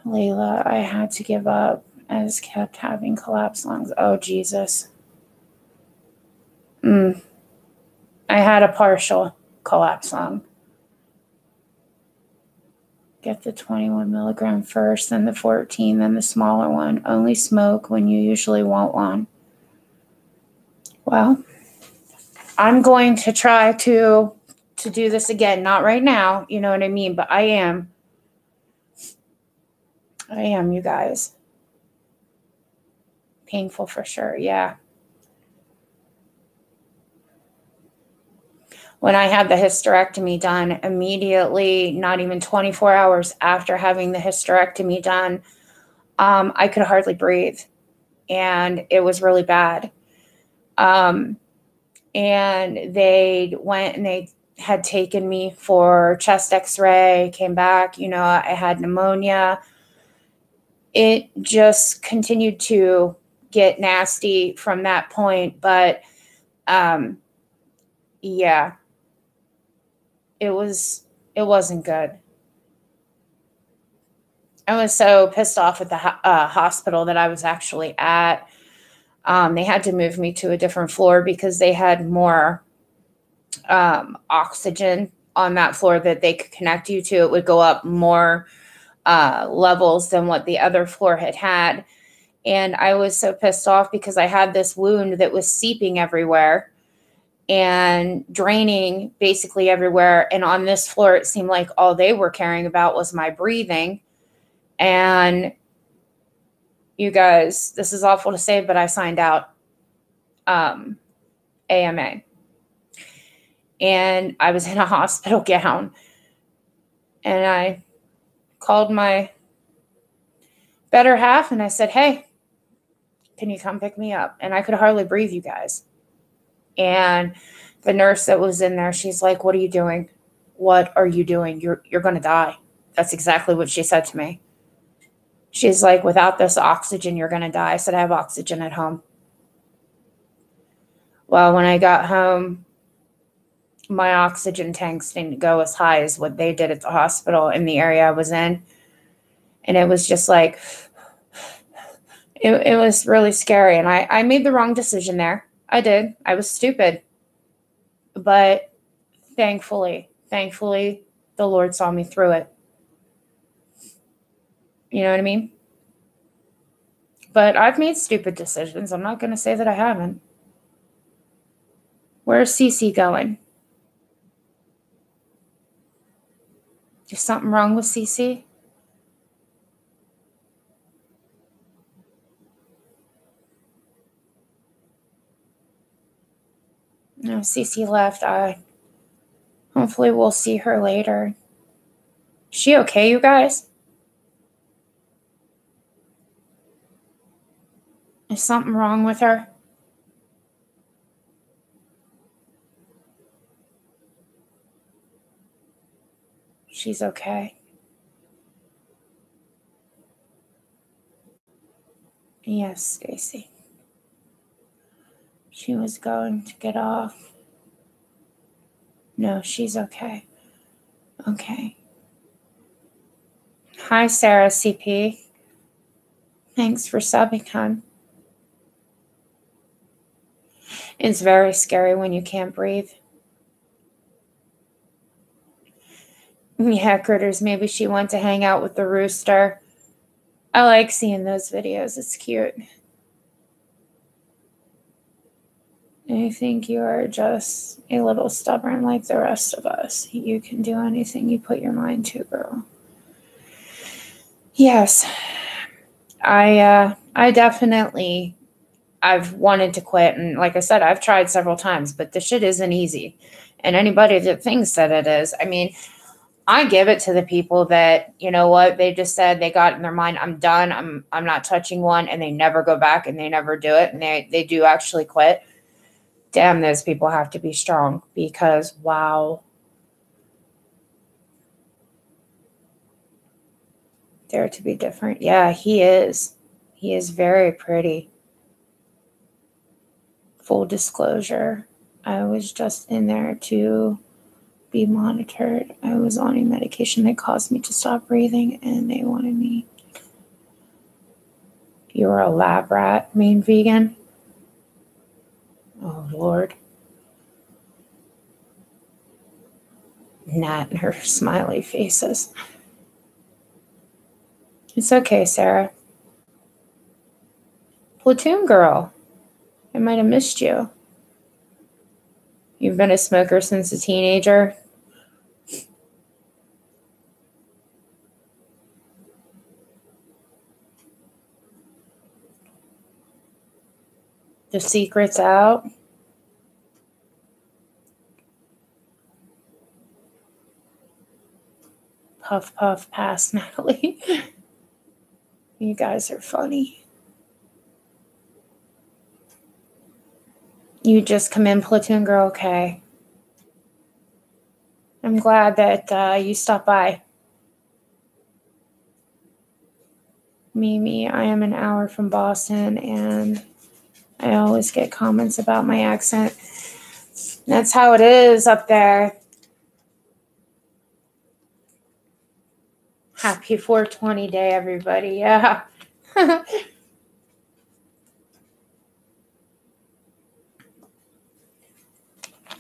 Layla, I had to give up. I just kept having collapse lungs. Oh, Jesus. I had a partial collapse lung. Get the 21 milligram first, then the 14, then the smaller one. Only smoke when you usually want one. Well, I'm going to try to do this again. Not right now, you know what I mean? But I am, you guys. Painful for sure, yeah. When I had the hysterectomy done, immediately, not even 24 hours after having the hysterectomy done, I could hardly breathe, and it was really bad. And they went and they had taken me for chest x-ray, came back, I had pneumonia. It just continued to get nasty from that point, but yeah, it wasn't good. I was so pissed off at the hospital that I was actually at. They had to move me to a different floor because they had more oxygen on that floor that they could connect you to. It would go up more levels than what the other floor had. And I was so pissed off because I had this wound that was seeping everywhere and draining basically everywhere. And on this floor, it seemed like all they were caring about was my breathing. And you guys, this is awful to say, but I signed out AMA. And I was in a hospital gown. And I called my better half and I said, hey, can you come pick me up? And I could hardly breathe, you guys. And the nurse that was in there, she's like, what are you doing? What are you doing? You're going to die. That's exactly what she said to me. She's like, without this oxygen, you're going to die. I said, I have oxygen at home. Well, when I got home, my oxygen tanks didn't go as high as what they did at the hospital in the area I was in. And it was just like, it was really scary. And I made the wrong decision there. I did. I was stupid. But thankfully, the Lord saw me through it. You know what I mean? But I've made stupid decisions. I'm not going to say that I haven't. Where's Cece going? Is something wrong with Cece? No, Cece left. Hopefully we'll see her later. Is she okay, you guys? Is something wrong with her? She's okay. Yes, Stacy. She was going to get off. No, she's okay. Okay. Hi, Sarah CP. Thanks for subbing, hon. It's very scary when you can't breathe. Yeah, critters, maybe she went to hang out with the rooster. I like seeing those videos. It's cute. I think you are just a little stubborn like the rest of us. You can do anything you put your mind to, girl. Yes. I definitely, I've wanted to quit. And like I said, I've tried several times, but the shit isn't easy. And anybody that thinks that it is, I mean, I give it to the people that, you know what, they just said they got in their mind, I'm done. I'm not touching one, and they never go back and they never do it. And they do actually quit. Damn, those people have to be strong because wow. Dare to be different. Yeah, he is. He is very pretty. Full disclosure, I was just in there to be monitored. I was on a medication that caused me to stop breathing, and they wanted me. You were a lab rat, mean vegan? Oh, Lord. Nat and her smiley faces. It's okay, Sarah. Platoon girl. I might have missed you. You've been a smoker since a teenager? The secret's out? Puff, puff, pass, Natalie. You guys are funny. You just come in, platoon girl, okay. I'm glad that you stopped by. Mimi, I am an hour from Boston, and I always get comments about my accent. That's how it is up there. Happy 420 day, everybody. Yeah.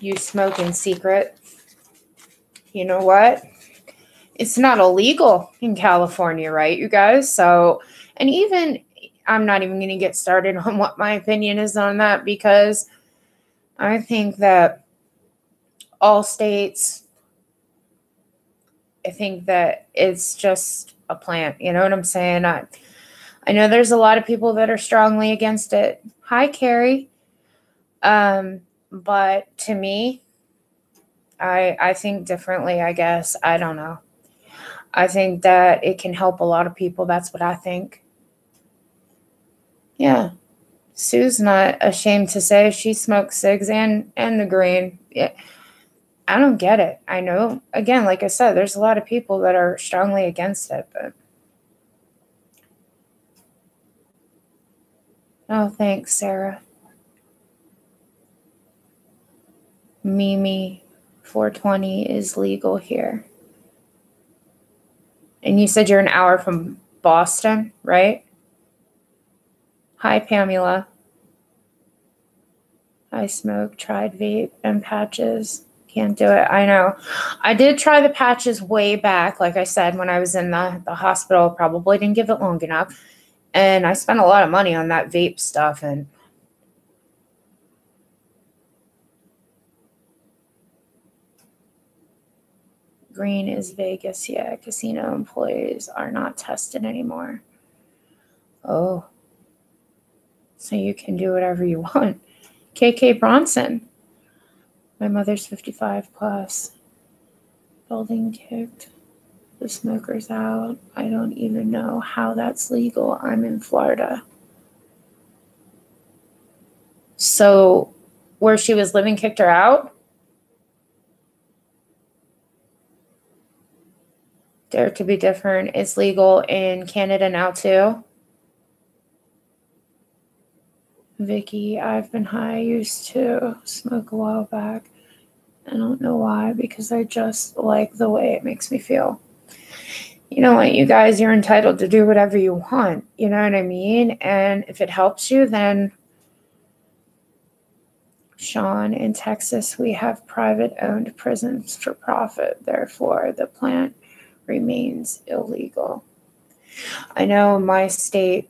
You smoke in secret. You know what? It's not illegal in California, right, you guys? So, and even, I'm not even going to get started on what my opinion is on that, because I think that all states, I think that it's just a plant. You know what I'm saying? I know there's a lot of people that are strongly against it. Hi, Carrie. But to me, I think differently, I guess. I don't know. I think that it can help a lot of people. That's what I think. Yeah. Sue's not ashamed to say she smokes cigs and the green. Yeah. I don't get it. I know, again, like I said, there's a lot of people that are strongly against it, but. Oh, thanks, Sarah. Mimi, 420 is legal here. And you said you're an hour from Boston, right? Hi, Pamela. I smoke, tried vape and patches. Can't do it. I know. I did try the patches way back, like I said, when I was in the hospital. Probably didn't give it long enough. And I spent a lot of money on that vape stuff. And green is Vegas. Yeah, casino employees are not tested anymore. Oh. So you can do whatever you want. KK Bronson. My mother's 55 plus. Building kicked. The smokers out. I don't even know how that's legal. I'm in Florida. So where she was living kicked her out? Dare to be different. It's legal in Canada now too. Vicky, I've been high. I used to smoke a while back. I don't know why, because I just like the way it makes me feel. You know what, you guys, you're entitled to do whatever you want. You know what I mean? And if it helps you, then Sean, in Texas, we have private-owned prisons for profit. Therefore, the plant remains illegal. I know my state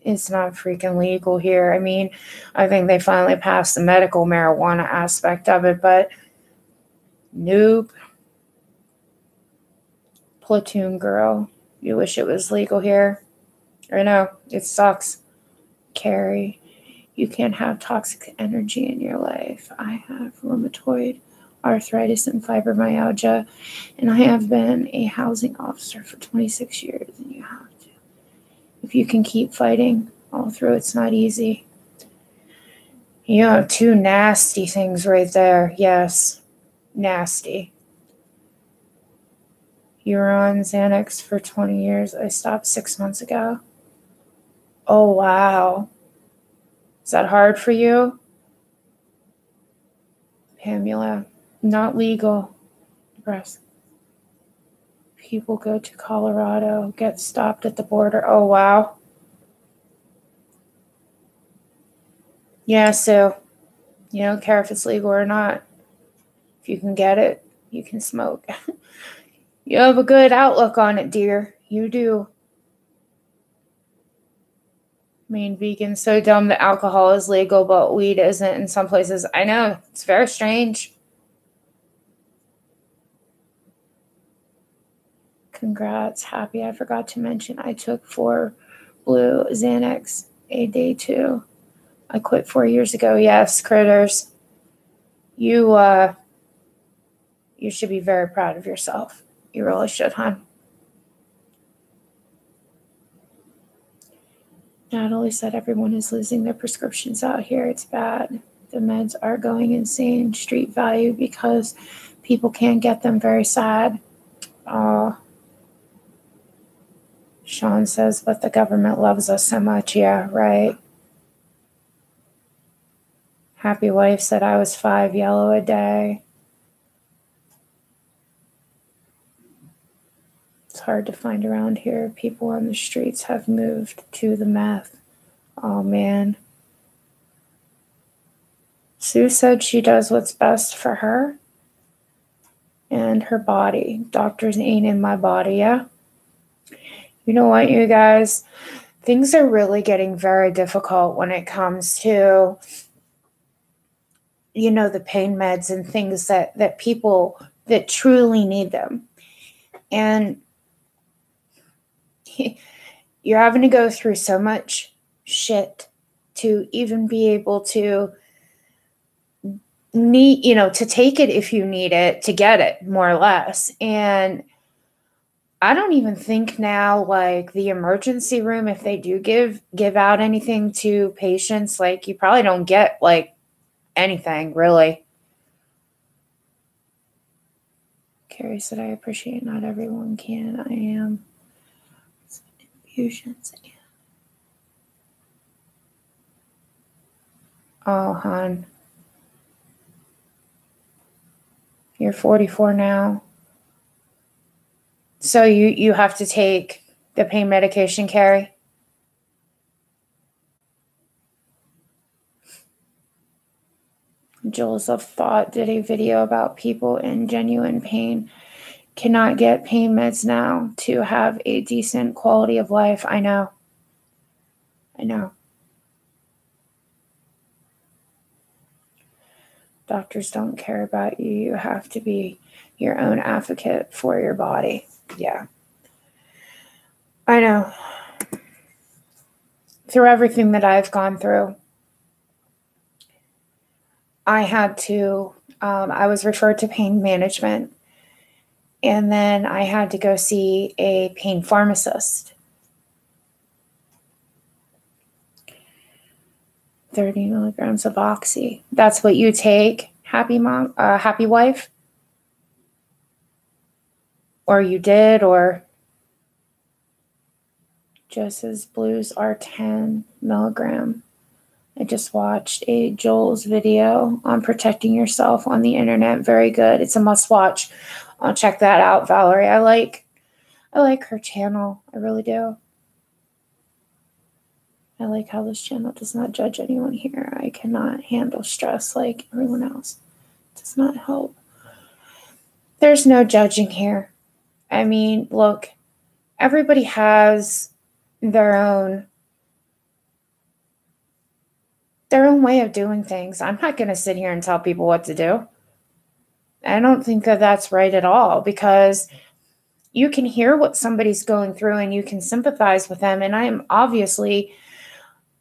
is not freaking legal here. I mean, I think they finally passed the medical marijuana aspect of it, but nope. Platoon girl, you wish it was legal here. I know, it sucks. Carrie, you can't have toxic energy in your life. I have rheumatoid arthritis and fibromyalgia, and I have been a housing officer for 26 years, and you have to. If you can keep fighting all through, it's not easy. You have two nasty things right there. Yes, nasty. You were on Xanax for 20 years. I stopped 6 months ago. Oh, wow. Is that hard for you? Pamela, not legal. Nebraska. People go to Colorado, get stopped at the border. Oh, wow. Yeah, so you don't care if it's legal or not. If you can get it, you can smoke. You have a good outlook on it, dear. You do. I mean, vegan's so dumb that alcohol is legal, but weed isn't in some places. I know. It's very strange. Congrats. Happy. I forgot to mention I took 4 blue Xanax a day too. I quit 4 years ago. Yes, critters. You should be very proud of yourself. You really should, hon. Natalie said everyone is losing their prescriptions out here. It's bad. The meds are going insane. Street value because people can't get them. Very sad. Sean says, but the government loves us so much. Yeah, right. Happy Wife said I was 5 yellow a day. It's hard to find around here. People on the streets have moved to the meth. Oh, man. Sue said she does what's best for her and her body. Doctors ain't in my body, yeah? You know what, you guys? Things are really getting very difficult when it comes to, the pain meds and things that people that truly need them. And you're having to go through so much shit to even be able to to take it if you need it, to get it, more or less. And I don't even think now, like, the emergency room, if they do give out anything to patients, like, you probably don't get, like, anything, really. Carrie said, I appreciate not everyone can. I am. Infusions. Oh, hon. You're 44 now. So you have to take the pain medication, Carrie? Jules of Thought did a video about people in genuine pain cannot get pain meds now to have a decent quality of life. I know. Doctors don't care about you. You have to be your own advocate for your body. Yeah. I know. Through everything that I've gone through, I had to, I was referred to pain management, and then I had to go see a pain pharmacist. 30 milligrams of Oxy. That's what you take, happy mom, happy wife? Or you did, or just as blues are 10 milligram. I just watched a Joel's video on protecting yourself on the internet. Very good. It's a must watch. I'll check that out, Valerie. I like her channel. I really do. I like how this channel does not judge anyone here. I cannot handle stress like everyone else. It does not help. There's no judging here. I mean, look, everybody has their own way of doing things. I'm not going to sit here and tell people what to do. I don't think that that's right at all, because you can hear what somebody's going through and you can sympathize with them. And I'm obviously,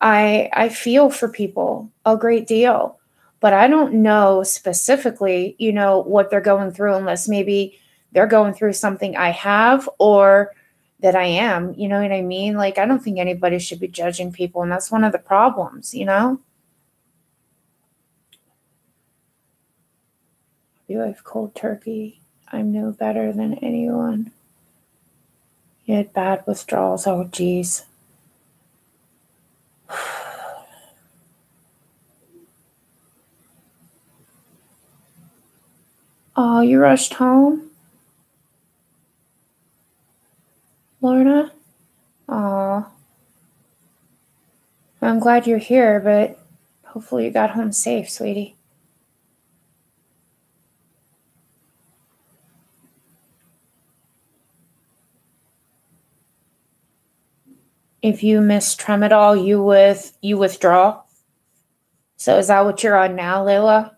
I feel for people a great deal, but I don't know specifically, what they're going through, unless maybe they're going through something I have or that I am, you know what I mean? Like, I don't think anybody should be judging people. And that's one of the problems, You have cold turkey. I'm no better than anyone. You had bad withdrawals. Oh, geez. Oh, you rushed home? Lorna? Oh. I'm glad you're here, but hopefully you got home safe, sweetie. If you miss Tramadol, you withdraw. So is that what you're on now, Layla?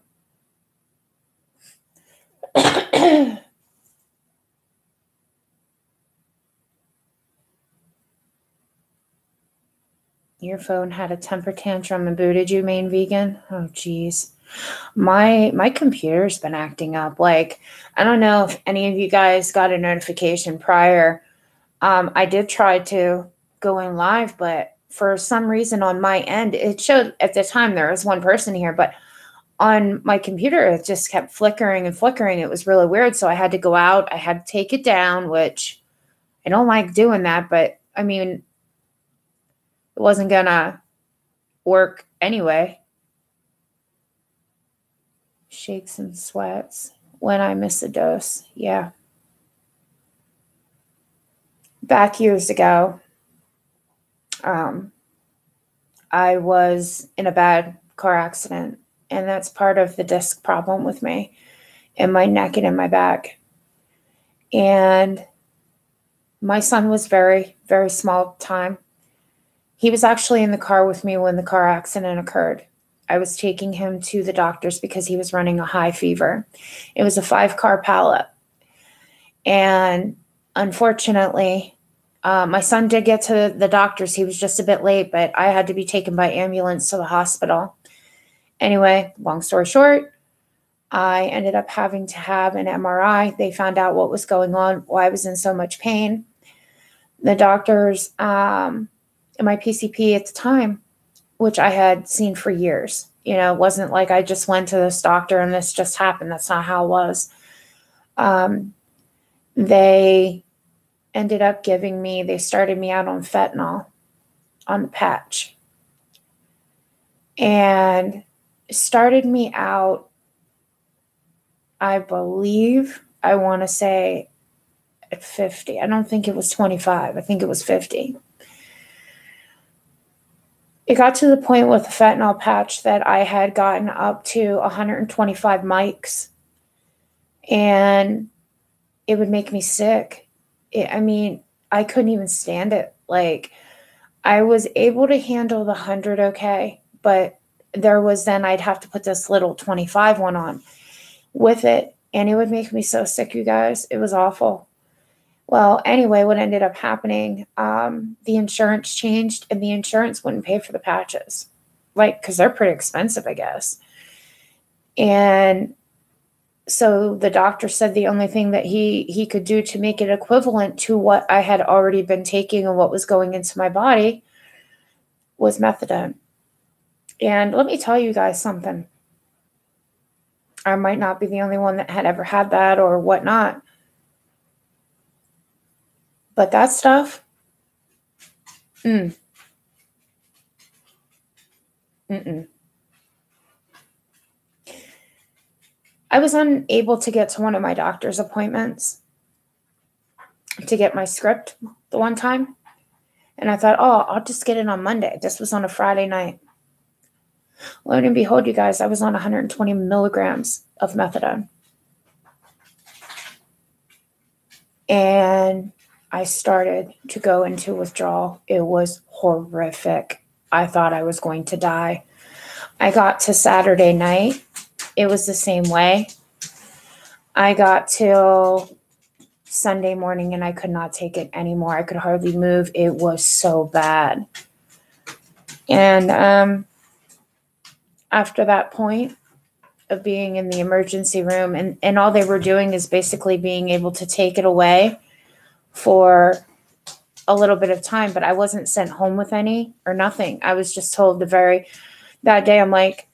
Your phone had a temper tantrum and booted you, main vegan? Oh, geez. My computer's been acting up. Like, I don't know if any of you guys got a notification prior. I did try to go in live, but for some reason on my end, it showed at the time there was one person here, but on my computer, it just kept flickering and flickering. It was really weird. So I had to go out. I had to take it down, which I don't like doing that, but I mean, it wasn't gonna work anyway. Shakes and sweats when I miss a dose. Yeah. Back years ago, I was in a bad car accident, and that's part of the disc problem with me in my neck and in my back. And my son was very, very small time. He was actually in the car with me when the car accident occurred. I was taking him to the doctors because he was running a high fever. It was a 5-car pallet. And unfortunately, my son did get to the doctors. He was just a bit late, but I had to be taken by ambulance to the hospital. Anyway, long story short, I ended up having to have an MRI. They found out what was going on, why I was in so much pain. The doctors, my PCP at the time, which I had seen for years, it wasn't like I just went to this doctor and this just happened. That's not how it was. They ended up they started me out on fentanyl on the patch, and started me out, I believe, I want to say at 50. I don't think it was 25. I think it was 50. It got to the point with the fentanyl patch that I had gotten up to 125 mics, and it would make me sick. I couldn't even stand it. Like, I was able to handle the 100 okay, but then I'd have to put this little 25 one on with it, and it would make me so sick, you guys. It was awful. Well, anyway, what ended up happening, the insurance changed, and the insurance wouldn't pay for the patches, because they're pretty expensive, I guess. And so the doctor said the only thing that he could do to make it equivalent to what I had already been taking and what was going into my body was methadone. And let me tell you guys something. I might not be the only one that had ever had that or whatnot. But that stuff, Mm-mm. I was unable to get to one of my doctor's appointments to get my script the one time. And I thought, oh, I'll just get it on Monday. This was on a Friday night. Lo and behold, you guys, I was on 120 milligrams of methadone. And I started to go into withdrawal. It was horrific. I thought I was going to die. I got to Saturday night. It was the same way. I got till Sunday morning and I could not take it anymore. I could hardly move. It was so bad. And after that point of being in the emergency room, and all they were doing is basically being able to take it away for a little bit of time, but I wasn't sent home with any or nothing. I was just told that day, I'm like,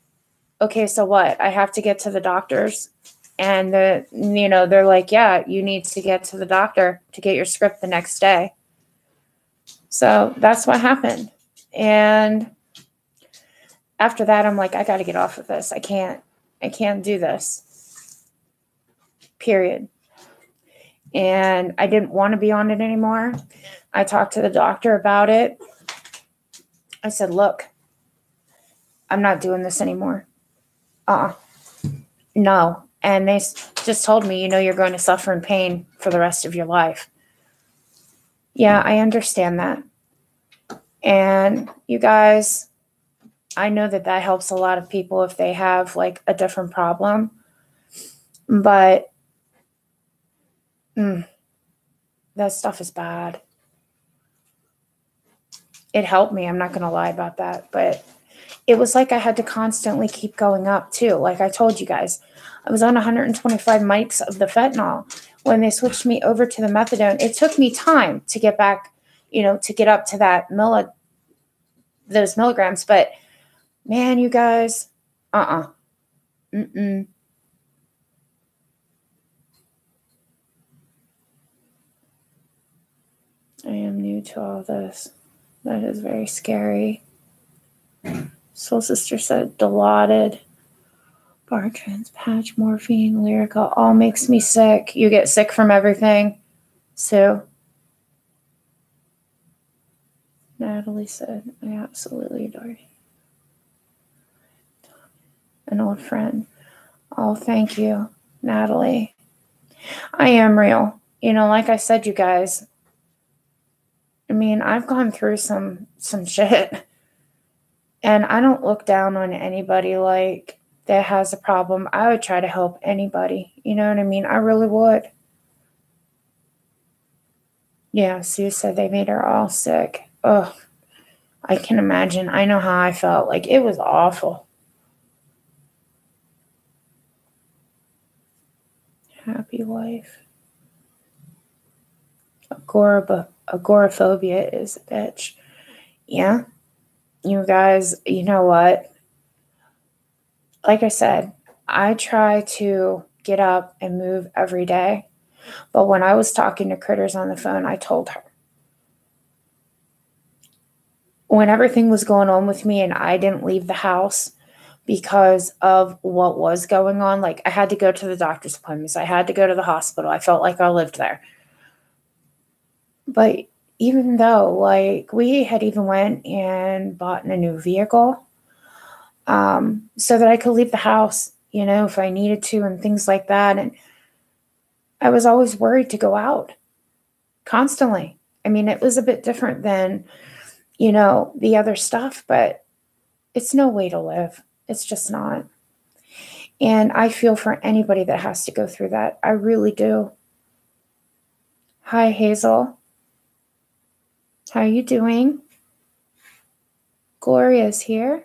okay, so what? I have to get to the doctor's. And they're like, yeah, you need to get to the doctor to get your script the next day. So that's what happened. And after that, I'm like, I got to get off of this. I can't do this. Period. And I didn't want to be on it anymore. I talked to the doctor about it. I said, look, I'm not doing this anymore. No. And they just told me, you're going to suffer in pain for the rest of your life. Yeah, I understand that. And you guys, I know that helps a lot of people if they have like a different problem. But that stuff is bad. It helped me. I'm not going to lie about that. But it was like I had to constantly keep going up too. Like I told you guys, I was on 125 mics of the fentanyl. When they switched me over to the methadone, it took me time to get back, to get up to those milligrams. But man, you guys, Mm-mm. I am new to all this. That is very scary. Soul Sister said Dilaudid, Bartrans, patch, morphine, Lyrica, all makes me sick. You get sick from everything. Sue. Natalie said, I absolutely adore you. An old friend. Oh, thank you, Natalie. I am real. Like I said, you guys, I mean, I've gone through some shit. And I don't look down on anybody like that has a problem. I would try to help anybody. You know what I mean? I really would. Yeah, Sue said they made her all sick. Ugh, I can imagine. I know how I felt. Like, it was awful. Happy life. Agoraphobia is a bitch. Yeah. You guys, you know what? Like I said, I try to get up and move every day. But when I was talking to Critters on the phone, I told her, when everything was going on with me and I didn't leave the house because of what was going on, like I had to go to the doctor's appointments. I had to go to the hospital. I felt like I lived there. But even though, like, we had even went and bought a new vehicle so that I could leave the house, if I needed to and things like that. And I was always worried to go out constantly. I mean, it was a bit different than, the other stuff, but it's no way to live. It's just not. And I feel for anybody that has to go through that. I really do. Hi, Hazel. How you doing? Gloria's here.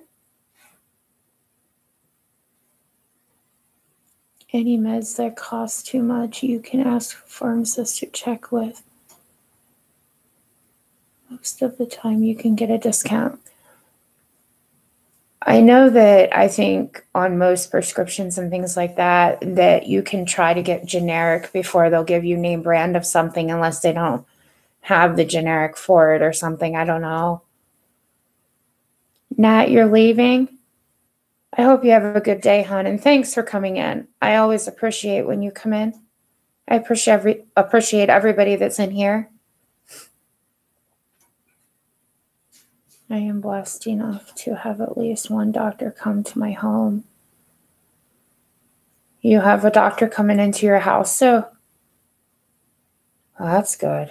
Any meds that cost too much, you can ask a pharmacist to check with. Most of the time, you can get a discount. I know that I think on most prescriptions and things like that, that you can try to get generic before they'll give you name brand of something unless they don't have the generic for it or something. I don't know. Nat, you're leaving? I hope you have a good day, hon, and thanks for coming in. I always appreciate when you come in. I appreciate everybody that's in here. I am blessed enough to have at least one doctor come to my home. You have a doctor coming into your house, so well, that's good.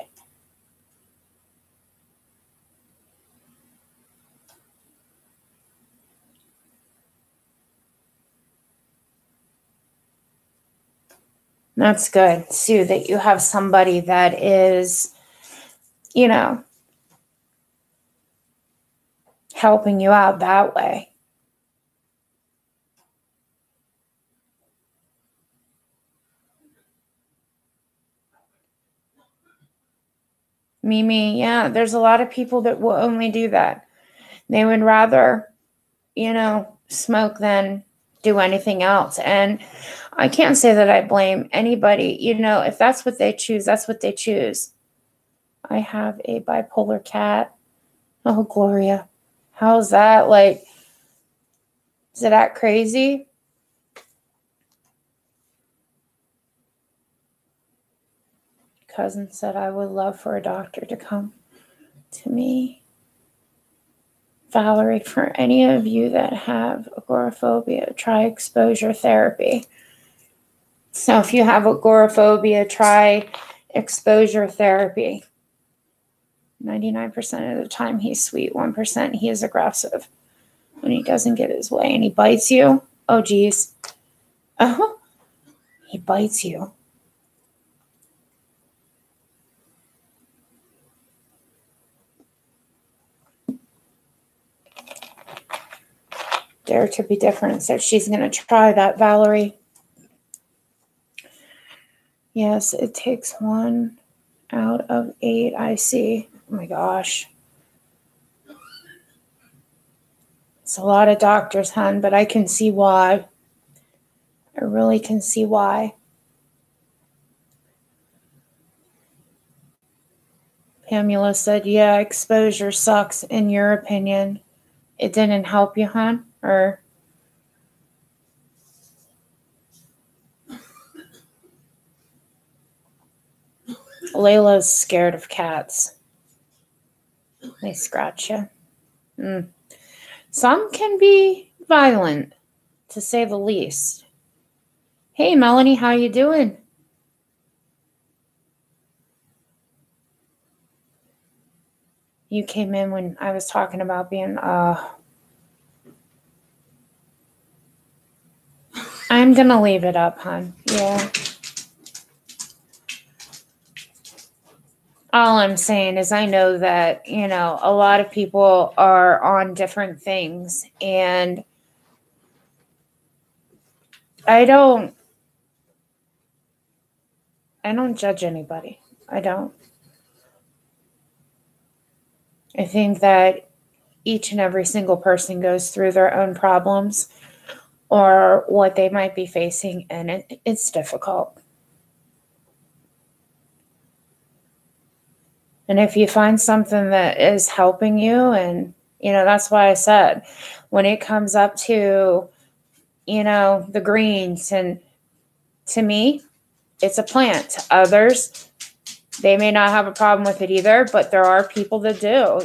That's good, Sue, that you have somebody that is, helping you out that way. Mimi, yeah, there's a lot of people that will only do that. They would rather, smoke than do anything else. And I can't say that I blame anybody. If that's what they choose, that's what they choose. I have a bipolar cat. Oh, Gloria. How's that? Like, is it that crazy? Cousin said I would love for a doctor to come to me. Valerie, for any of you that have agoraphobia, try exposure therapy. So if you have agoraphobia, try exposure therapy. 99% of the time he's sweet, 1% he is aggressive when he doesn't get his way and he bites you. Oh, geez. Oh, he bites you. Dare to be different. So she's going to try that, Valerie. Yes, it takes 1 out of 8. I see. Oh my gosh. It's a lot of doctors, hon, but I can see why. I really can see why. Pamela said, yeah, exposure sucks in your opinion. It didn't help you, hon? Or Layla's scared of cats. They scratch you. Some can be violent, to say the least. Hey, Melanie, how you doing? You came in when I was talking about being, I'm going to leave it up, hon. Yeah. All I'm saying is I know that, a lot of people are on different things, and I don't judge anybody. I don't. I think that each and every single person goes through their own problems or what they might be facing, and it's difficult. And if you find something that is helping you, and, that's why I said, when it comes up to, the greens, and to me, it's a plant. Others, they may not have a problem with it either, but there are people that do,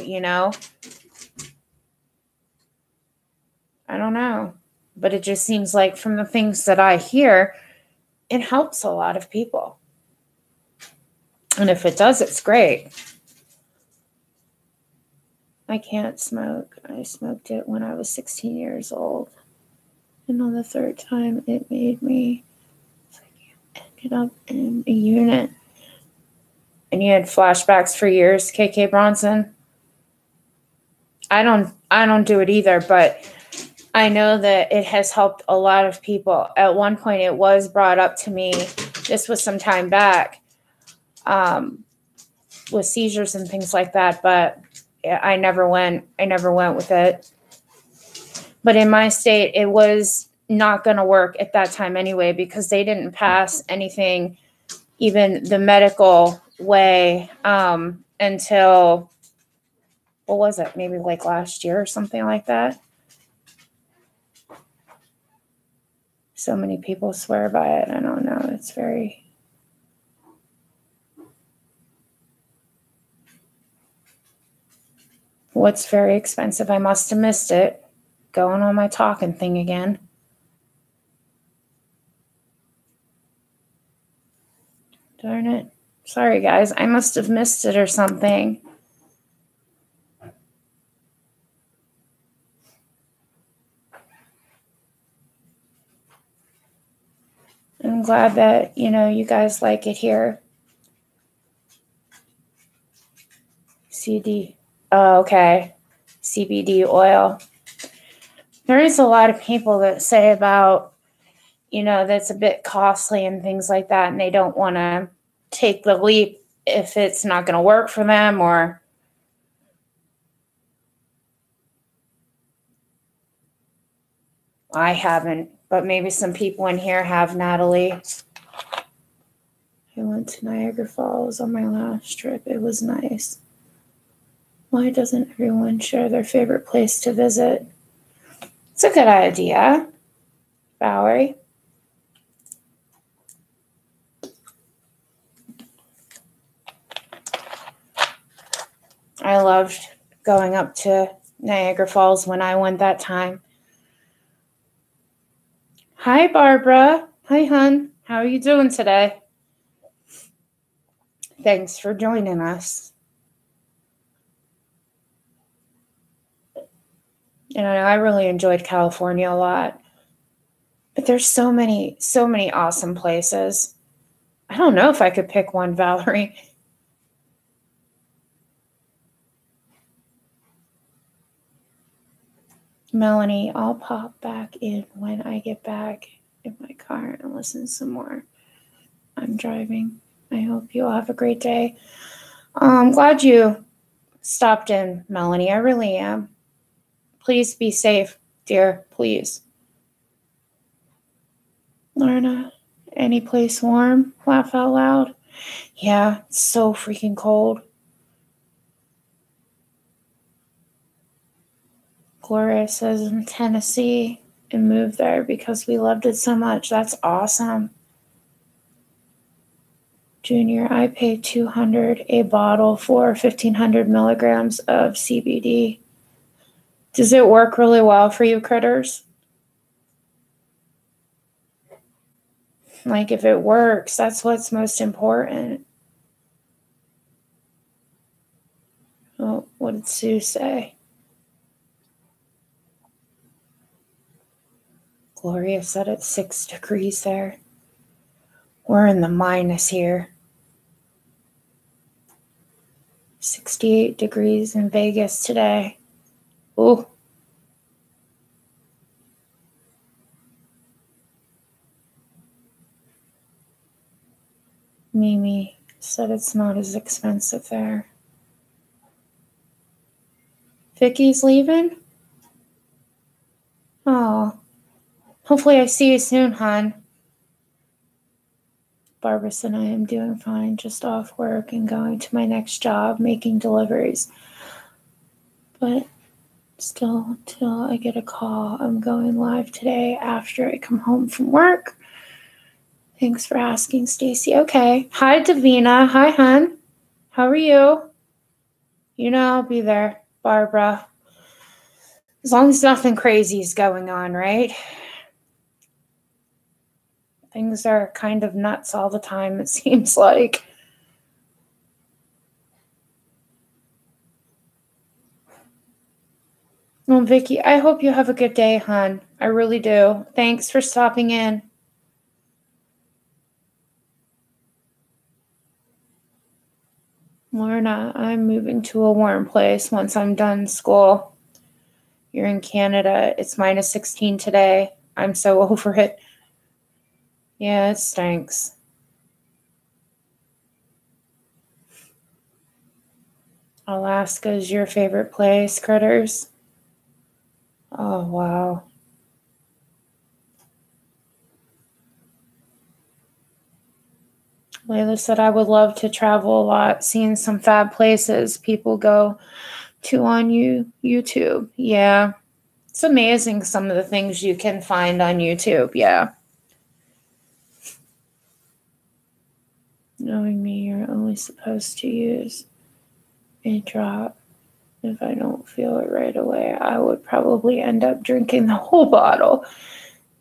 I don't know. But it just seems like from the things that I hear, it helps a lot of people. And if it does, it's great. I can't smoke. I smoked it when I was 16 years old. And on the third time, it made me ended up in a unit. And you had flashbacks for years, KK Bronson. I don't do it either, but I know that it has helped a lot of people. At one point, it was brought up to me, this was some time back, with seizures and things like that, but I never went with it. But in my state, it was not going to work at that time anyway, because they didn't pass anything, even the medical way, until, what was it? Maybe like last year or something like that. So many people swear by it. I don't know. It's very... What's very expensive? I must have missed it. Going on my talking thing again. Darn it. Sorry, guys. I must have missed it or something. I'm glad that, you guys like it here. CD. Oh, okay. CBD oil. There is a lot of people that say about, that's a bit costly and things like that, and they don't want to take the leap if it's not going to work for them, or I haven't, but maybe some people in here have. Natalie. I went to Niagara Falls on my last trip. It was nice. Why doesn't everyone share their favorite place to visit? It's a good idea, Valerie. I loved going up to Niagara Falls when I went that time. Hi, Barbara. Hi, hon. How are you doing today? Thanks for joining us. I really enjoyed California a lot. But there's so many awesome places. I don't know if I could pick one, Valerie. Melanie, I'll pop back in when I get back in my car and listen some more. I'm driving. I hope you all have a great day. I'm glad you stopped in, Melanie. I really am. Please be safe, dear. Please. Lorna, any place warm? Laugh out loud. Yeah, it's so freaking cold. Gloria says in Tennessee and moved there because we loved it so much. That's awesome. Junior, I paid $200 a bottle for 1,500 milligrams of CBD. Does it work really well for you, critters? Like, if it works, that's what's most important. Oh, what did Sue say? Gloria said it's 6 degrees there. We're in the minus here. 68 degrees in Vegas today. Ooh. Mimi said it's not as expensive there. Vicky's leaving? Oh. Hopefully I see you soon, hon. Barbara said I am doing fine, just off work and going to my next job, making deliveries. But still, till I get a call, I'm going live today after I come home from work. Thanks for asking, Stacy. Okay. Hi, Davina. Hi, hon. How are you? I'll be there, Barbara. As long as nothing crazy is going on, right? Things are kind of nuts all the time, it seems like. Well, Vicky, I hope you have a good day, hon. I really do. Thanks for stopping in. Lorna, I'm moving to a warm place once I'm done school. You're in Canada. It's minus 16 today. I'm so over it. Yeah, it stinks. Alaska is your favorite place, critters? Oh, wow. Layla said, I would love to travel a lot, seeing some fab places people go to on YouTube. Yeah. It's amazing some of the things you can find on YouTube. Yeah. Knowing me, you're only supposed to use a drop. If I don't feel it right away, I would probably end up drinking the whole bottle.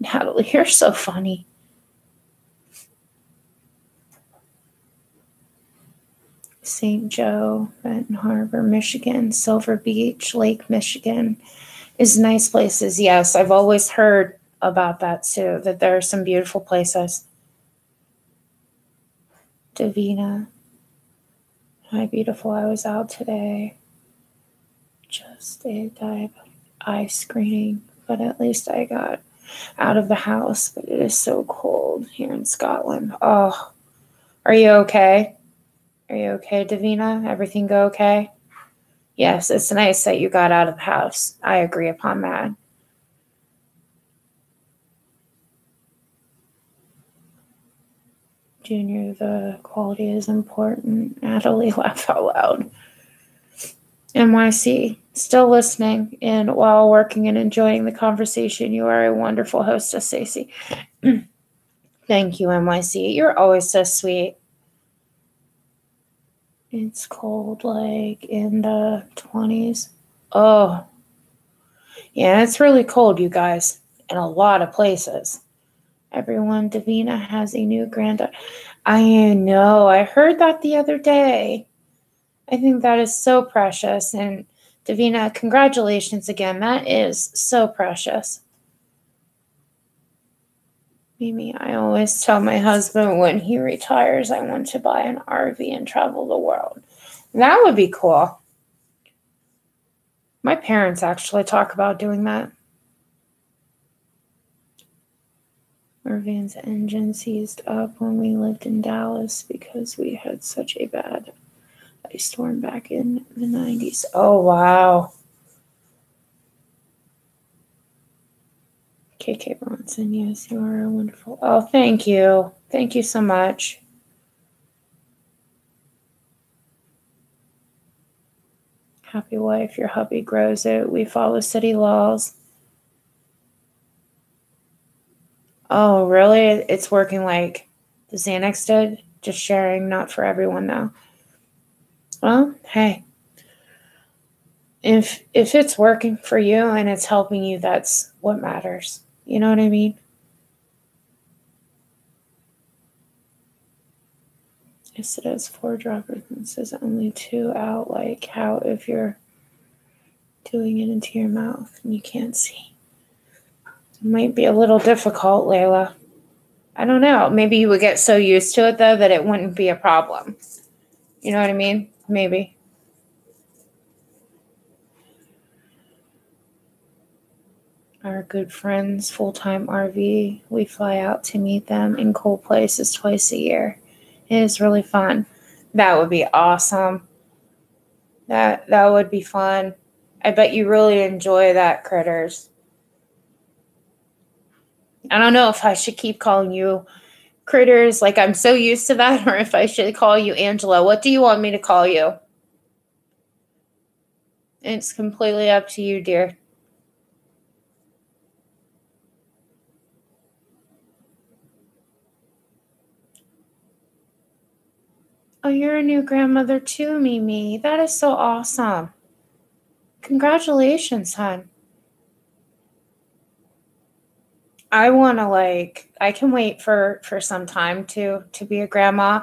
Natalie, you're so funny. St. Joe, Benton Harbor, Michigan, Silver Beach, Lake Michigan is nice places. Yes, I've always heard about that too, that there are some beautiful places. Davina, hi beautiful, I was out today. Just a dive eye screening, but at least I got out of the house. But it is so cold here in Scotland. Oh, are you okay? Are you okay, Davina? Everything go okay? Yes, it's nice that you got out of the house. I agree upon that. Junior, the quality is important. Natalie, laugh out loud. NYC, still listening and while working and enjoying the conversation. You are a wonderful hostess, Stacey. Thank you, NYC. You're always so sweet. It's cold, like in the 20s. Oh, yeah, it's really cold, you guys, in a lot of places. Everyone, Davina has a new granddaughter. I know, I heard that the other day. I think that is so precious. And Davina, congratulations again. That is so precious. Mimi, I always tell my husband when he retires, I want to buy an RV and travel the world. That would be cool. My parents actually talk about doing that. Our van's engine seized up when we lived in Dallas because we had such a bad ice storm back in the 90s. Oh, wow. KK Bronson, yes, you are wonderful. Oh, thank you. Thank you so much. Happy wife, your hubby grows it. We follow city laws. Oh, really? It's working like the Xanax did? Just sharing, not for everyone though. Well, hey. If it's working for you and it's helping you, that's what matters. You know what I mean? Yes, it has 4 droppers and it says only 2 out. Like how if you're doing it into your mouth and you can't see. It might be a little difficult, Layla. I don't know. Maybe you would get so used to it though that it wouldn't be a problem. You know what I mean? Maybe. Our good friends, full-time RV, we fly out to meet them in cold places twice a year. It is really fun. That would be awesome. That would be fun. I bet you really enjoy that, Critters. I don't know if I should keep calling you Critters, like I'm so used to that, or if I should call you Angela. What do you want me to call you? It's completely up to you, dear. Oh, you're a new grandmother too, Mimi. That is so awesome. Congratulations, hon. I want to I can wait for some time to be a grandma.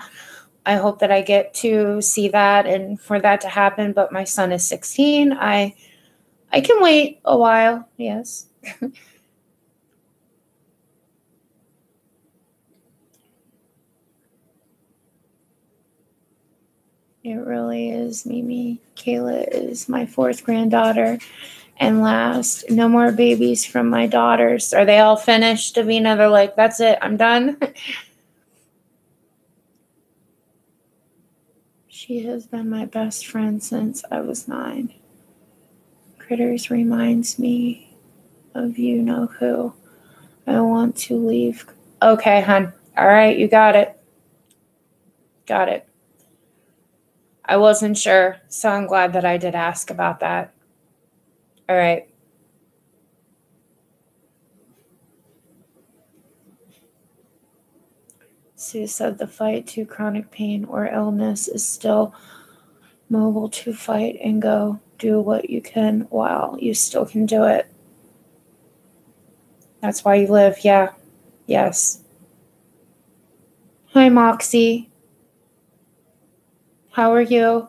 I hope that I get to see that and for that to happen, but my son is 16. I can wait a while. Yes. It really is, Mimi. Kayla is my 4th granddaughter. And last, no more babies from my daughters. Are they all finished, Davina? They're like, that's it, I'm done. She has been my best friend since I was 9. Critters reminds me of you know who. I want to leave. Okay, hon. All right, you got it. Got it. I wasn't sure, so I'm glad that I did ask about that. All right. Sue said the fight to chronic pain or illness is still mobile to fight and go do what you can while you still can do it. That's why you live. Yeah. Yes. Hi, Moxie. How are you?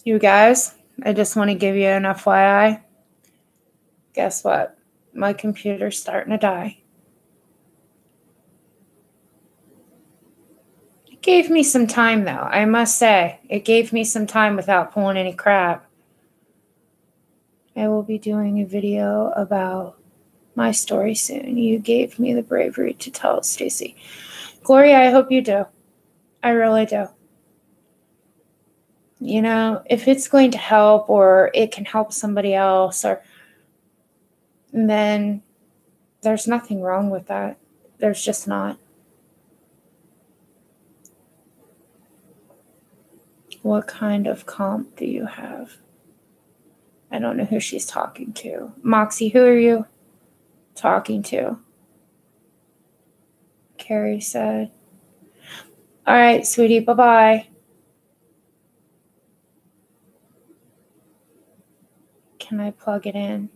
You guys, I just want to give you an FYI. Guess what? My computer's starting to die. It gave me some time, though, I must say. It gave me some time without pulling any crap. I will be doing a video about my story soon. You gave me the bravery to tell it, Stacy. Gloria, I hope you do. I really do. You know, if it's going to help or it can help somebody else, or then there's nothing wrong with that. There's just not. What kind of comp do you have? I don't know who she's talking to. Moxie, who are you talking to? Carrie said. All right, sweetie, bye-bye. Can I plug it in?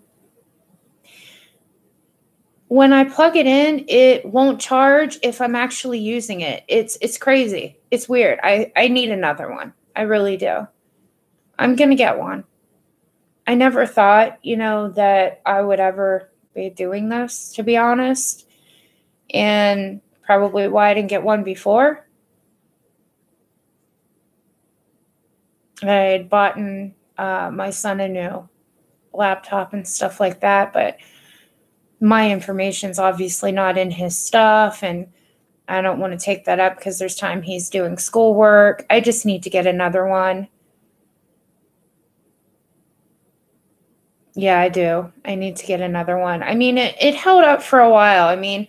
When I plug it in, it won't charge if I'm actually using it. It's crazy. It's weird. I need another one. I really do. I'm going to get one. I never thought, that I would ever be doing this, to be honest. And probably why I didn't get one before. I had bought my son a new laptop and stuff like that, but my information's obviously not in his stuff, and I don't want to take that up because there's time he's doing schoolwork. I just need to get another one. Yeah, I do. I need to get another one. I mean, it held up for a while. I mean,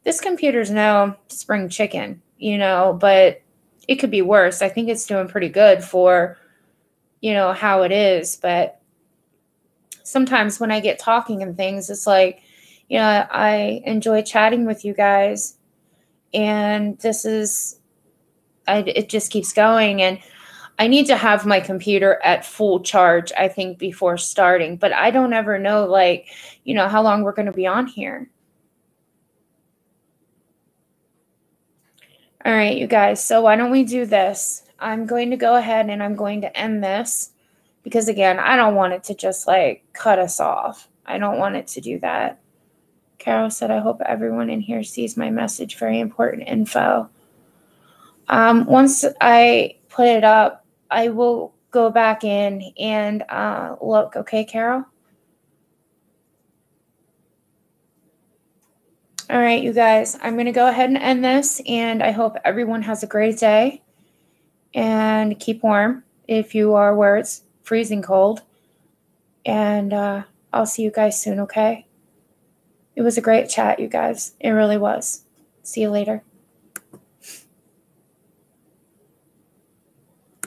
this computer's no spring chicken, but it could be worse. I think it's doing pretty good for, how it is. But sometimes when I get talking and things, it's like, I enjoy chatting with you guys. And it just keeps going. And I need to have my computer at full charge, I think, before starting. But I don't ever know, how long we're going to be on here. All right, you guys. So why don't we do this? I'm going to go ahead and I'm going to end this because, again, I don't want it to just cut us off. I don't want it to do that. Carol said, I hope everyone in here sees my message. Very important info. Once I put it up, I will go back in and look. Okay, Carol? All right, you guys, I'm going to go ahead and end this, and I hope everyone has a great day, and keep warm if you are where it's freezing cold, and I'll see you guys soon, okay? It was a great chat, you guys. It really was. See you later.